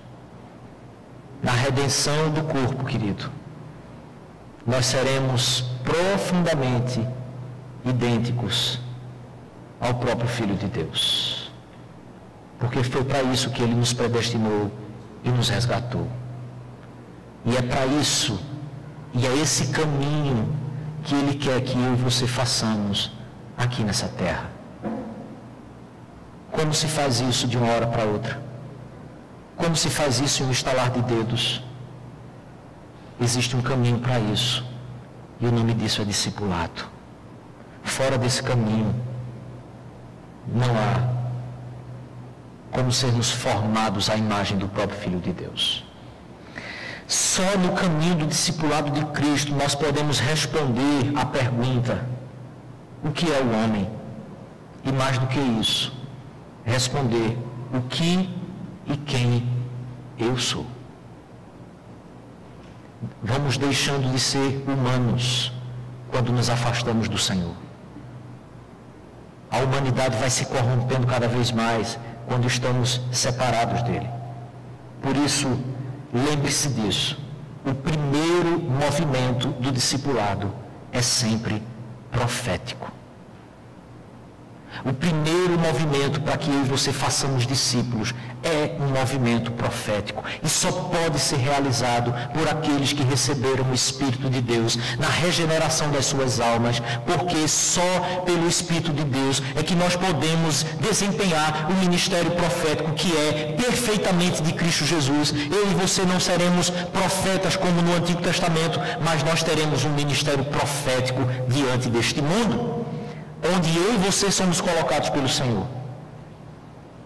Na redenção do corpo, querido, nós seremos profundamente idênticos ao próprio Filho de Deus. Porque foi para isso que ele nos predestinou e nos resgatou. E é para isso, e é esse caminho que ele quer que eu e você façamos aqui nessa terra. Como se faz isso de uma hora para outra? Como se faz isso em um estalar de dedos? existe um caminho para isso. E o nome disso é discipulado. Fora desse caminho, não há como sermos formados à imagem do próprio Filho de Deus. Só no caminho do discipulado de Cristo nós podemos responder à pergunta: o que é o homem? E mais do que isso, responder o que e quem eu sou. Vamos deixando de ser humanos quando nos afastamos do Senhor. A humanidade vai se corrompendo cada vez mais quando estamos separados dele. Por isso, lembre-se disso. O primeiro movimento do discipulado é sempre profético. O primeiro movimento para que eu e você façamos discípulos é um movimento profético. E só pode ser realizado por aqueles que receberam o Espírito de Deus na regeneração das suas almas, porque só pelo Espírito de Deus é que nós podemos desempenhar o ministério profético que é perfeitamente de Cristo Jesus. Eu e você não seremos profetas como no Antigo Testamento, mas nós teremos um ministério profético diante deste mundo, onde eu e você somos colocados pelo Senhor.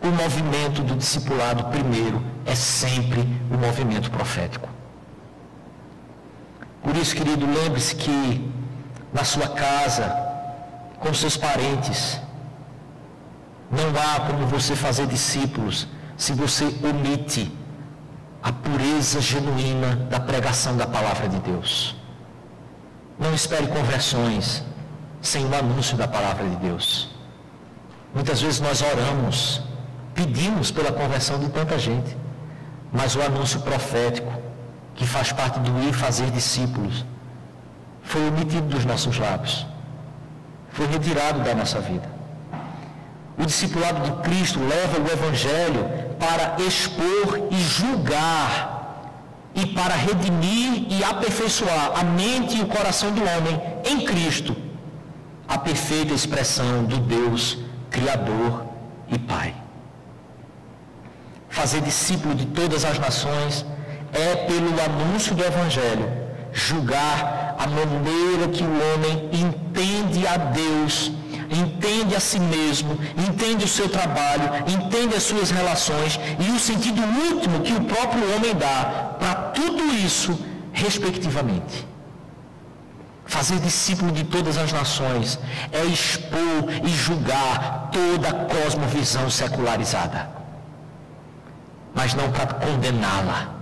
O movimento do discipulado primeiro é sempre o movimento profético. Por isso, querido, lembre-se que na sua casa, com seus parentes, não há como você fazer discípulos se você omite a pureza genuína da pregação da palavra de Deus. Não espere conversões sem o anúncio da palavra de Deus. Muitas vezes nós oramos, pedimos pela conversão de tanta gente, mas o anúncio profético, que faz parte do ir fazer discípulos, foi omitido dos nossos lábios, foi retirado da nossa vida. O discipulado de Cristo leva o Evangelho para expor e julgar, e para redimir e aperfeiçoar a mente e o coração do homem em Cristo, a perfeita expressão do Deus Criador e Pai. Fazer discípulo de todas as nações é, pelo anúncio do Evangelho, julgar a maneira que o homem entende a Deus, entende a si mesmo, entende o seu trabalho, entende as suas relações e o sentido último que o próprio homem dá para tudo isso, respectivamente. Fazer discípulo de todas as nações é expor e julgar toda a cosmovisão secularizada, mas não para condená-la,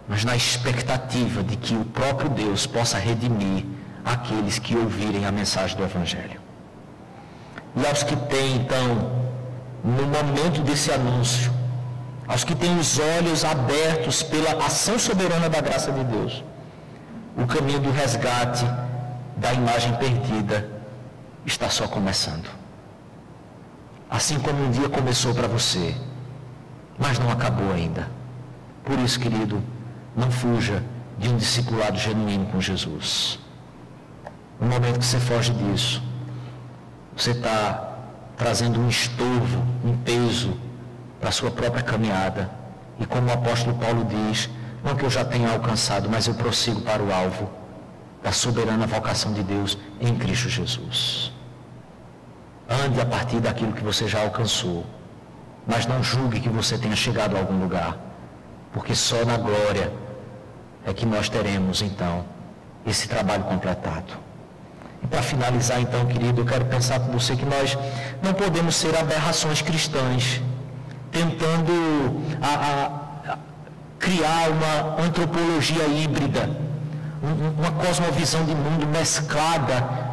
mas na expectativa de que o próprio Deus possa redimir aqueles que ouvirem a mensagem do Evangelho. E aos que têm, então, no momento desse anúncio, aos que têm os olhos abertos pela ação soberana da graça de Deus, o caminho do resgate da imagem perdida está só começando. Assim como um dia começou para você, mas não acabou ainda. Por isso, querido, não fuja de um discipulado genuíno com Jesus. No momento que você foge disso, você está trazendo um estorvo, um peso para a sua própria caminhada. E como o apóstolo Paulo diz, não que eu já tenha alcançado, mas eu prossigo para o alvo da soberana vocação de Deus em Cristo Jesus. Ande a partir daquilo que você já alcançou, mas não julgue que você tenha chegado a algum lugar, porque só na glória é que nós teremos, então, esse trabalho completado. E para finalizar, então, querido, eu quero pensar com você que nós não podemos ser aberrações cristãs, tentando criar uma antropologia híbrida, uma cosmovisão de mundo mesclada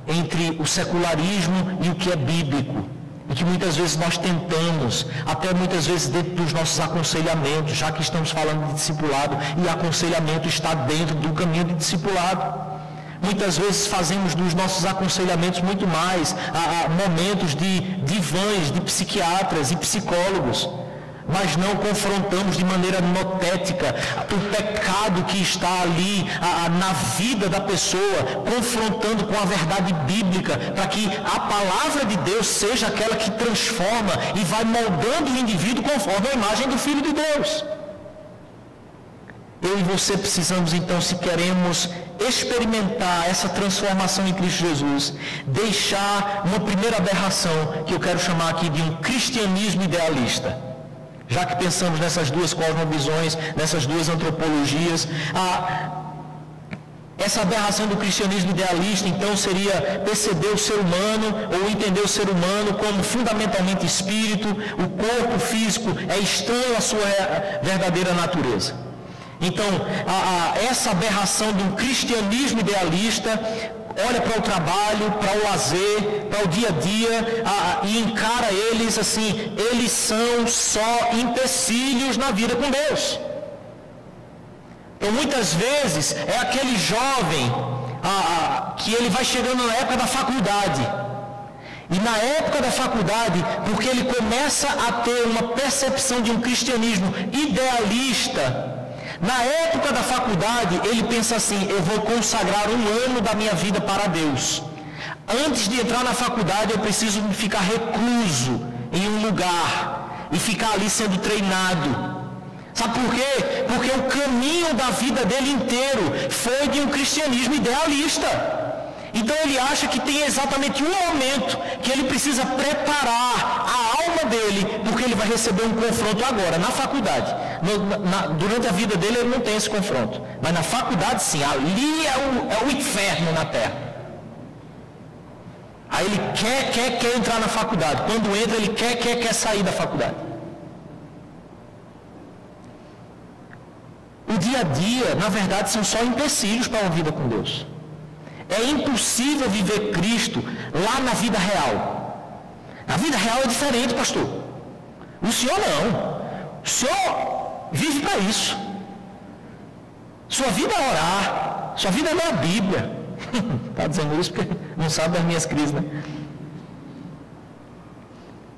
entre o secularismo e o que é bíblico, e que muitas vezes nós tentamos, até muitas vezes dentro dos nossos aconselhamentos, já que estamos falando de discipulado, e aconselhamento está dentro do caminho de discipulado. Muitas vezes fazemos dos nossos aconselhamentos muito mais momentos de divãs, de psiquiatras e psicólogos, mas não confrontamos de maneira notética o pecado que está ali na vida da pessoa, confrontando com a verdade bíblica, para que a palavra de Deus seja aquela que transforma e vai moldando o indivíduo conforme a imagem do Filho de Deus. eu e você precisamos então, se queremos experimentar essa transformação em Cristo Jesus, deixar uma primeira aberração, que eu quero chamar aqui de um cristianismo idealista. Já que pensamos nessas duas cosmovisões, nessas duas antropologias, essa aberração do cristianismo idealista, então, seria perceber o ser humano, ou entender o ser humano como fundamentalmente espírito, o corpo físico é estranho à sua verdadeira natureza. Então, essa aberração de um cristianismo idealista olha para o trabalho, para o lazer, para o dia a dia e encara eles assim, eles são só empecilhos na vida com Deus. Então, muitas vezes, é aquele jovem que ele vai chegando na época da faculdade. E na época da faculdade, porque ele começa a ter uma percepção de um cristianismo idealista, na época da faculdade, ele pensa assim, eu vou consagrar 1 ano da minha vida para Deus. Antes de entrar na faculdade, eu preciso ficar recluso em um lugar e ficar ali sendo treinado. Sabe por quê? Porque o caminho da vida dele inteiro foi de um cristianismo idealista. Então ele acha que tem exatamente um momento que ele precisa preparar a alma dele, porque ele vai receber um confronto agora, na faculdade. Durante a vida dele ele não tem esse confronto. Mas na faculdade sim, ali é o inferno na terra. Aí ele quer entrar na faculdade. Quando entra, ele quer sair da faculdade. O dia a dia, na verdade, são só empecilhos para uma vida com Deus. É impossível viver Cristo lá na vida real. Na vida real é diferente, pastor. O senhor não. O senhor vive para isso. Sua vida é orar. Sua vida é ler a Bíblia. Está dizendo isso porque não sabe das minhas crises, né?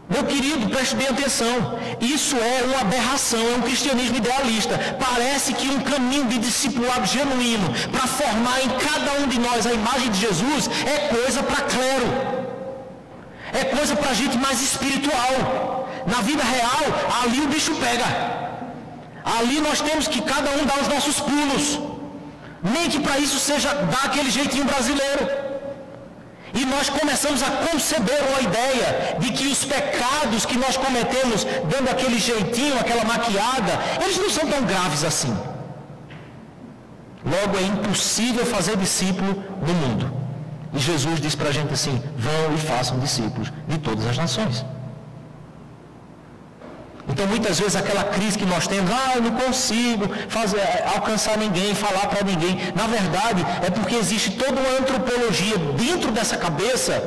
Meu querido, preste bem atenção. Isso é uma aberração, é um cristianismo idealista. Parece que um caminho de discipulado genuíno para formar em cada um de nós a imagem de Jesus é coisa para clero. É coisa para gente mais espiritual. Na vida real, ali o bicho pega. Ali nós temos que cada um dar os nossos pulos. Nem que para isso seja dar aquele jeitinho brasileiro. E nós começamos a conceber uma ideia de que os pecados que nós cometemos, dando aquele jeitinho, aquela maquiada, eles não são tão graves assim. Logo, é impossível fazer discípulo no mundo. E Jesus diz para a gente assim, vão e façam discípulos de todas as nações. Então, muitas vezes, aquela crise que nós temos, eu não consigo alcançar ninguém, falar para ninguém. Na verdade, é porque existe toda uma antropologia dentro dessa cabeça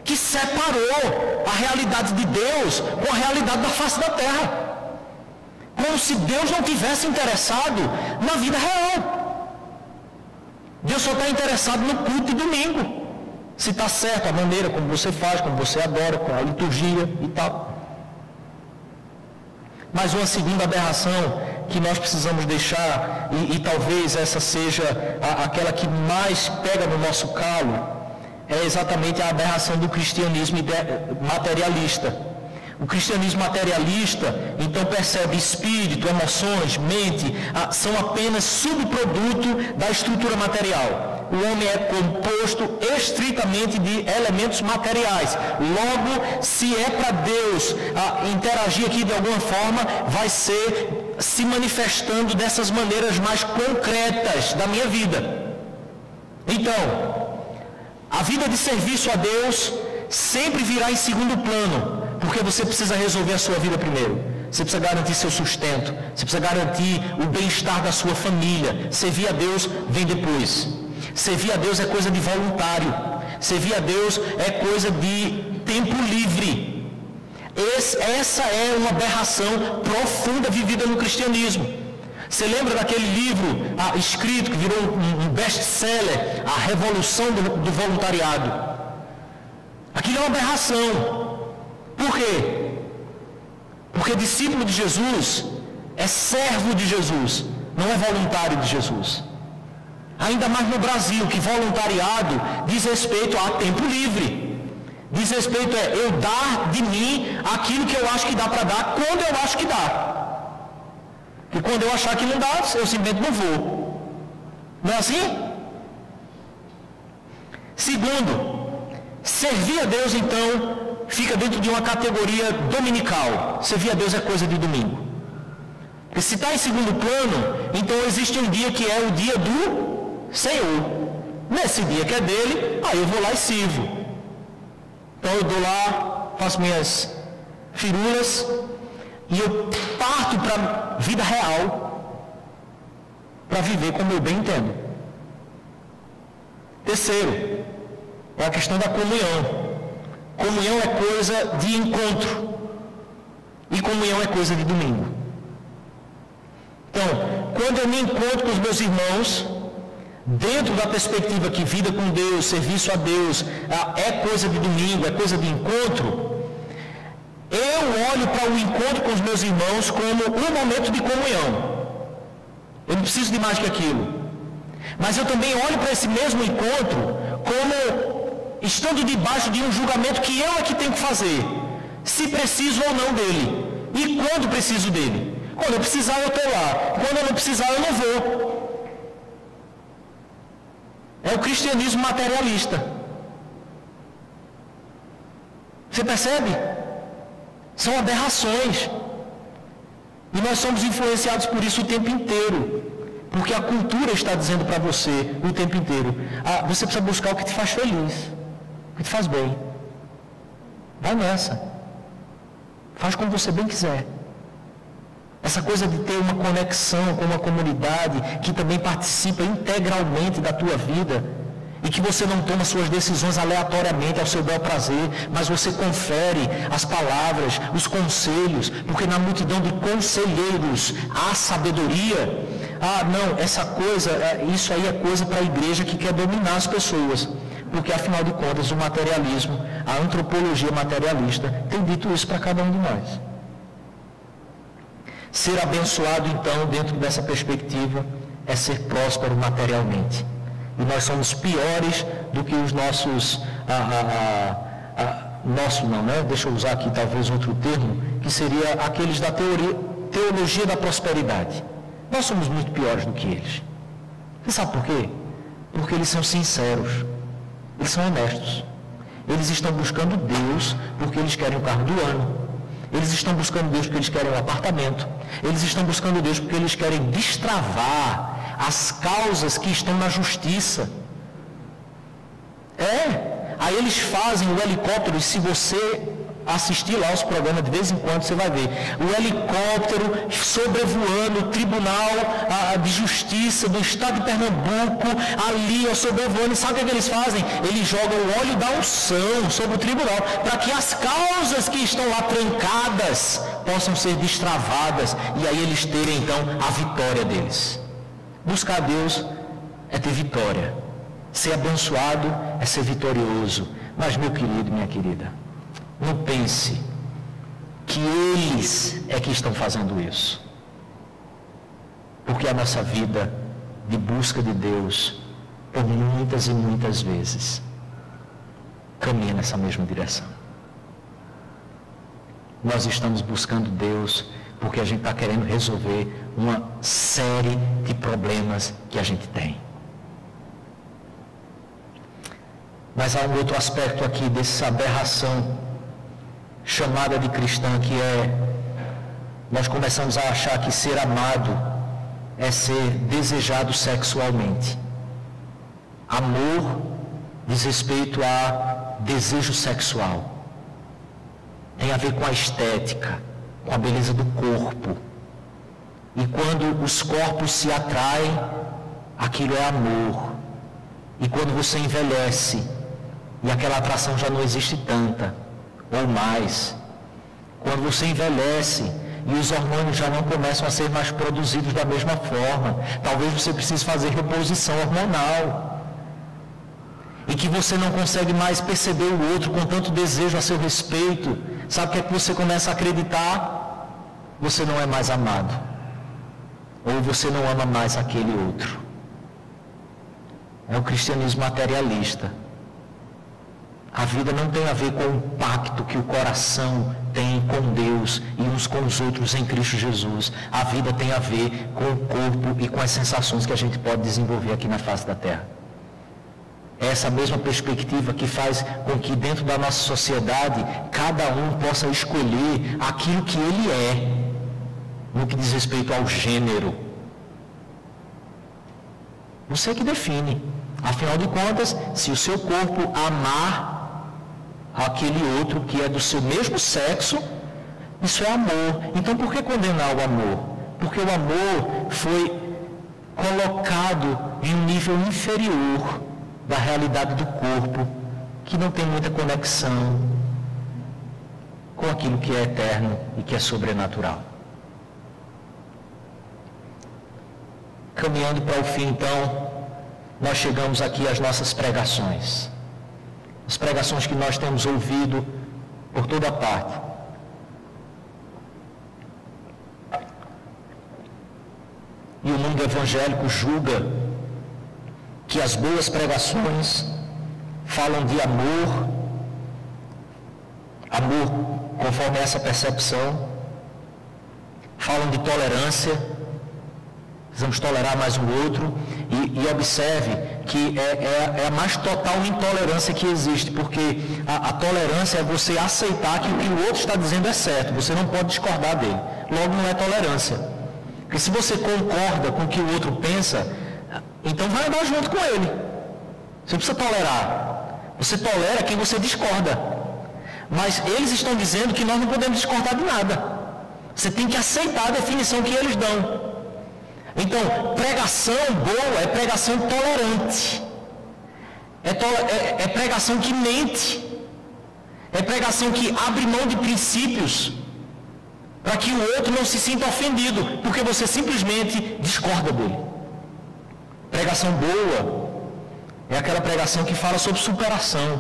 que separou a realidade de Deus com a realidade da face da terra. Como se Deus não tivesse interessado na vida real. Deus só está interessado no culto de domingo. Se está certo a maneira como você faz, como você adora, com a liturgia e tal. Mas uma segunda aberração que nós precisamos deixar, e talvez essa seja aquela que mais pega no nosso calo, é exatamente a aberração do cristianismo materialista. O cristianismo materialista, então, percebe espírito, emoções, mente, são apenas subproduto da estrutura material. O homem é composto estritamente de elementos materiais. Logo, se é para Deus interagir aqui de alguma forma, vai ser se manifestando dessas maneiras mais concretas da minha vida. Então, a vida de serviço a Deus sempre virá em segundo plano, porque você precisa resolver a sua vida primeiro. Você precisa garantir seu sustento, você precisa garantir o bem-estar da sua família. Servir a Deus vem depois. Servir a Deus é coisa de voluntário. Servir a Deus é coisa de tempo livre. Essa é uma aberração profunda vivida no cristianismo. Você lembra daquele livro escrito que virou um best-seller, A Revolução do Voluntariado? Aquilo é uma aberração. Por quê? Porque discípulo de Jesus é servo de Jesus, não é voluntário de Jesus. Ainda mais no Brasil, que voluntariado diz respeito a tempo livre. Diz respeito a eu dar de mim aquilo que eu acho que dá para dar, quando eu acho que dá. E quando eu achar que não dá, eu simplesmente não vou. Não é assim? Segundo, servir a Deus, então, fica dentro de uma categoria dominical. Servir a Deus é coisa de domingo. Porque se está em segundo plano, então existe um dia que é o dia do Senhor. Nesse dia que é dele, aí eu vou lá e sirvo. Então eu dou lá, faço minhas firulas e eu parto para a vida real para viver como eu bem entendo. Terceiro, é a questão da comunhão. Comunhão é coisa de encontro e comunhão é coisa de domingo. Então, quando eu me encontro com os meus irmãos, dentro da perspectiva que vida com Deus, serviço a Deus, é coisa de domingo, é coisa de encontro, eu olho para o encontro com os meus irmãos como um momento de comunhão. Eu não preciso de mais que aquilo. Mas eu também olho para esse mesmo encontro como estando debaixo de um julgamento que eu é que tenho que fazer, se preciso ou não dele, e quando preciso dele. Quando eu precisar, eu estou lá. Quando eu não precisar, eu não vou. É o cristianismo materialista. Você percebe? São aberrações. E nós somos influenciados por isso o tempo inteiro. Porque a cultura está dizendo para você o tempo inteiro: você precisa buscar o que te faz feliz, o que te faz bem. Vai nessa. Faz como você bem quiser. Essa coisa de ter uma conexão com uma comunidade que também participa integralmente da tua vida e que você não toma suas decisões aleatoriamente ao seu bel prazer, mas você confere as palavras, os conselhos, porque na multidão de conselheiros há sabedoria. Não, essa coisa, isso aí é coisa para a igreja que quer dominar as pessoas, porque afinal de contas o materialismo, a antropologia materialista tem dito isso para cada um de nós. Ser abençoado, então, dentro dessa perspectiva, é ser próspero materialmente. E nós somos piores do que os nossos... Deixa eu usar aqui talvez outro termo, que seria aqueles da teologia da prosperidade. Nós somos muito piores do que eles. Você sabe por quê? Porque eles são sinceros. Eles são honestos. Eles estão buscando Deus porque eles querem o carro do ano. Eles estão buscando Deus porque eles querem um apartamento. Eles estão buscando Deus porque eles querem destravar as causas que estão na justiça. Aí eles fazem o helicóptero, e se você assistir lá os programas de vez em quando, você vai ver o helicóptero sobrevoando o Tribunal de Justiça do Estado de Pernambuco, ali sobrevoando, e sabe o que eles fazem? Eles jogam o óleo da unção sobre o tribunal, para que as causas que estão lá trancadas possam ser destravadas, e aí eles terem então a vitória deles. Buscar Deus é ter vitória, ser abençoado é ser vitorioso. Mas, meu querido, minha querida, não pense que eles é que estão fazendo isso. Porque a nossa vida de busca de Deus, por muitas e muitas vezes, caminha nessa mesma direção. Nós estamos buscando Deus porque a gente está querendo resolver uma série de problemas que a gente tem. Mas há um outro aspecto aqui dessa aberração chamada de cristã, que nós começamos a achar que ser amado é ser desejado sexualmente. Amor diz respeito a desejo sexual. Tem a ver com a estética, com a beleza do corpo. E quando os corpos se atraem, aquilo é amor. E quando você envelhece, e aquela atração já não existe tanta, ou mais, quando você envelhece e os hormônios já não começam a ser mais produzidos da mesma forma, talvez você precise fazer reposição hormonal, e que você não consegue mais perceber o outro com tanto desejo a seu respeito. Sabe o que é que você começa a acreditar? Você não é mais amado, ou você não ama mais aquele outro. É o cristianismo materialista. A vida não tem a ver com o pacto que o coração tem com Deus e uns com os outros em Cristo Jesus. A vida tem a ver com o corpo e com as sensações que a gente pode desenvolver aqui na face da terra. É essa mesma perspectiva que faz com que dentro da nossa sociedade cada um possa escolher aquilo que ele é no que diz respeito ao gênero. Você que define. Afinal de contas, se o seu corpo amar aquele outro que é do seu mesmo sexo, isso é amor. Então por que condenar o amor? Porque o amor foi colocado em um nível inferior da realidade do corpo, que não tem muita conexão com aquilo que é eterno e que é sobrenatural. Caminhando para o fim, então, nós chegamos aqui às nossas pregações. As pregações que nós temos ouvido por toda parte. E o mundo evangélico julga que as boas pregações falam de amor, conforme essa percepção, falam de tolerância, precisamos tolerar mais um outro, e observe que é a mais total intolerância que existe, porque a tolerância é você aceitar que o que o outro está dizendo é certo, você não pode discordar dele, logo não é tolerância. Porque se você concorda com o que o outro pensa, então vai andar junto com ele. Você não precisa tolerar. Você tolera quem você discorda. Mas eles estão dizendo que nós não podemos discordar de nada. Você tem que aceitar a definição que eles dão. Então, pregação boa é pregação tolerante. É pregação que mente. É pregação que abre mão de princípios para que o outro não se sinta ofendido, porque você simplesmente discorda dele. Pregação boa é aquela pregação que fala sobre superação.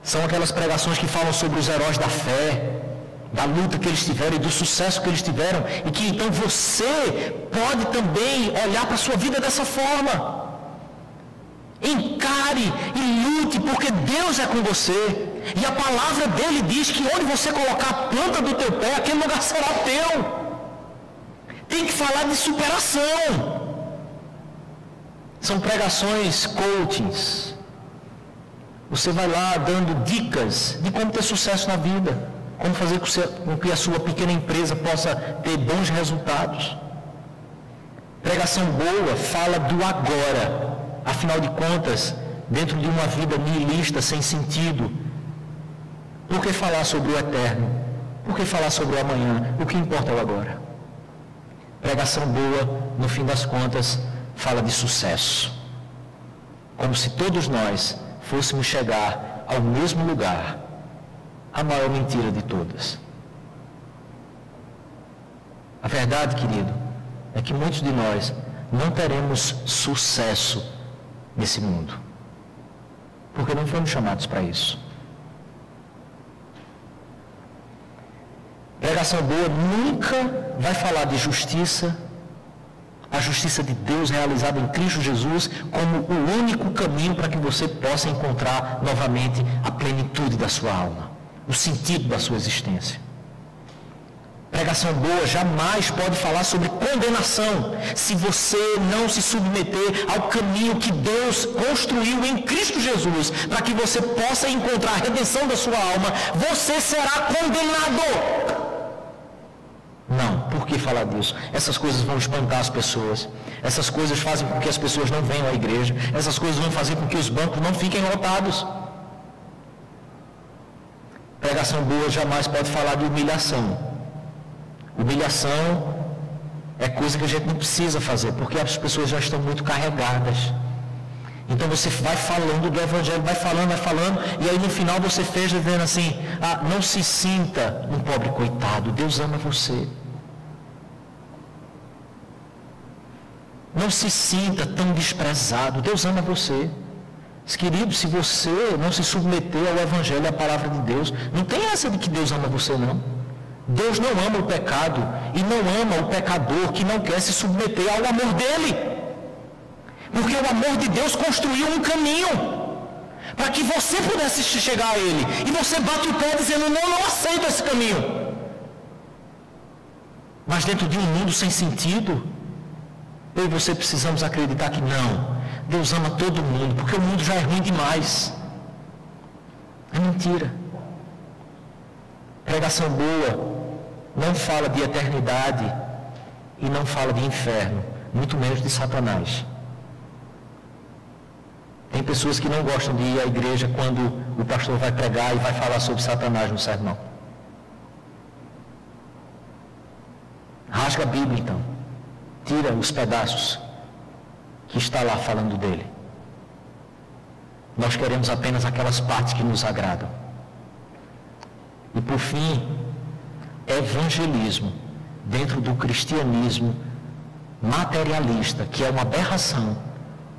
São aquelas pregações que falam sobre os heróis da fé, da luta que eles tiveram e do sucesso que eles tiveram, e que então você pode também olhar para a sua vida dessa forma. Encare e lute, porque Deus é com você. E a palavra dele diz que onde você colocar a planta do teu pé, aquele lugar será teu. Tem que falar de superação. São pregações coachings. Você vai lá dando dicas de como ter sucesso na vida, como fazer com que a sua pequena empresa possa ter bons resultados. Pregação boa fala do agora. Afinal de contas, dentro de uma vida nihilista, sem sentido, por que falar sobre o eterno? Por que falar sobre o amanhã? O que importa é o agora. Pregação boa, no fim das contas, fala de sucesso. Como se todos nós fôssemos chegar ao mesmo lugar. A maior mentira de todas. A verdade, querido, é que muitos de nós não teremos sucesso nesse mundo, porque não fomos chamados para isso. Pregação boa nunca vai falar de justiça, a justiça de Deus realizada em Cristo Jesus, como o único caminho para que você possa encontrar novamente a plenitude da sua alma, o sentido da sua existência. Pregação boa jamais pode falar sobre condenação, se você não se submeter ao caminho que Deus construiu em Cristo Jesus, para que você possa encontrar a redenção da sua alma, você será condenado. Não, por que falar disso? Essas coisas vão espantar as pessoas, essas coisas fazem com que as pessoas não venham à igreja, essas coisas vão fazer com que os bancos não fiquem lotados. Pregação boa jamais pode falar de humilhação. Humilhação é coisa que a gente não precisa fazer, porque as pessoas já estão muito carregadas. Então você vai falando do Evangelho, vai falando, e aí no final você fecha dizendo assim, não se sinta um pobre coitado, Deus ama você. Não se sinta tão desprezado, Deus ama você. Querido, se você não se submeter ao Evangelho, à palavra de Deus, não tem essa de que Deus ama você, não. Deus não ama o pecado e não ama o pecador que não quer se submeter ao amor dele. Porque o amor de Deus construiu um caminho. para que você pudesse chegar a Ele. E você bate o pé dizendo, não aceito esse caminho. Mas dentro de um mundo sem sentido, eu e você precisamos acreditar que não. Deus ama todo mundo, porque o mundo já é ruim demais. É mentira. Pregação boa não fala de eternidade e não fala de inferno, muito menos de Satanás. Tem pessoas que não gostam de ir à igreja quando o pastor vai pregar e vai falar sobre Satanás no sermão. Rasga a Bíblia, então. Tira os pedaços que está lá falando dele. Nós queremos apenas aquelas partes que nos agradam. E por fim, evangelismo dentro do cristianismo materialista, que é uma aberração.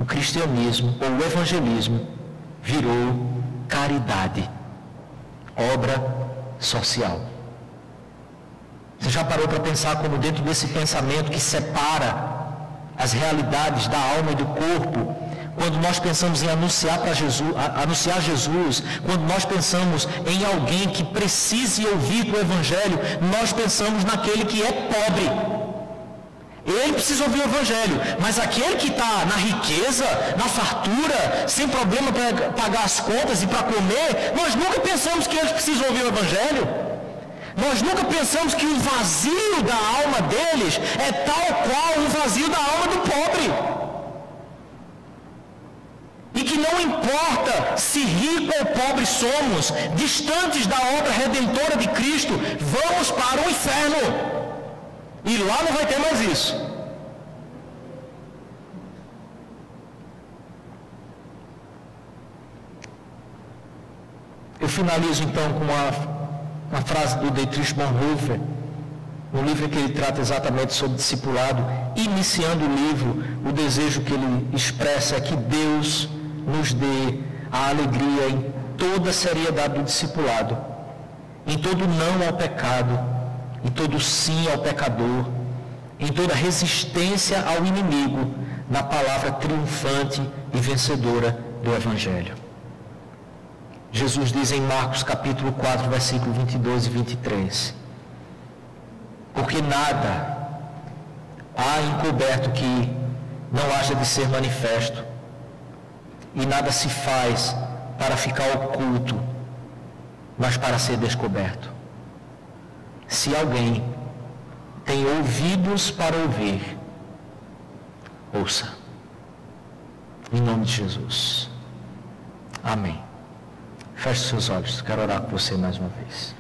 O cristianismo ou o evangelismo virou caridade, obra social. Você já parou para pensar como dentro desse pensamento que separa as realidades da alma e do corpo, quando nós pensamos em anunciar Jesus, quando nós pensamos em alguém que precise ouvir o Evangelho, nós pensamos naquele que é pobre. Ele precisa ouvir o Evangelho, mas aquele que está na riqueza, na fartura, sem problema para pagar as contas e para comer, nós nunca pensamos que eles precisam ouvir o Evangelho. Nós nunca pensamos que o vazio da alma deles é tal qual o vazio da alma do pobre. E que não importa se rico ou pobre somos, distantes da obra redentora de Cristo, vamos para o inferno. E lá não vai ter mais isso. Eu finalizo então com uma frase do Dietrich Bonhoeffer, no livro que ele trata exatamente sobre discipulado. Iniciando o livro, o desejo que ele expressa é que Deus nos dê a alegria em toda a seriedade do discipulado, em todo não ao pecado, em todo sim ao pecador, em toda resistência ao inimigo, na palavra triunfante e vencedora do Evangelho. Jesus diz em Marcos capítulo 4, versículo 22 e 23, porque nada há encoberto que não haja de ser manifesto, e nada se faz para ficar oculto, mas para ser descoberto. Se alguém tem ouvidos para ouvir, ouça. Em nome de Jesus. Amém. Feche seus olhos. Quero orar com você mais uma vez.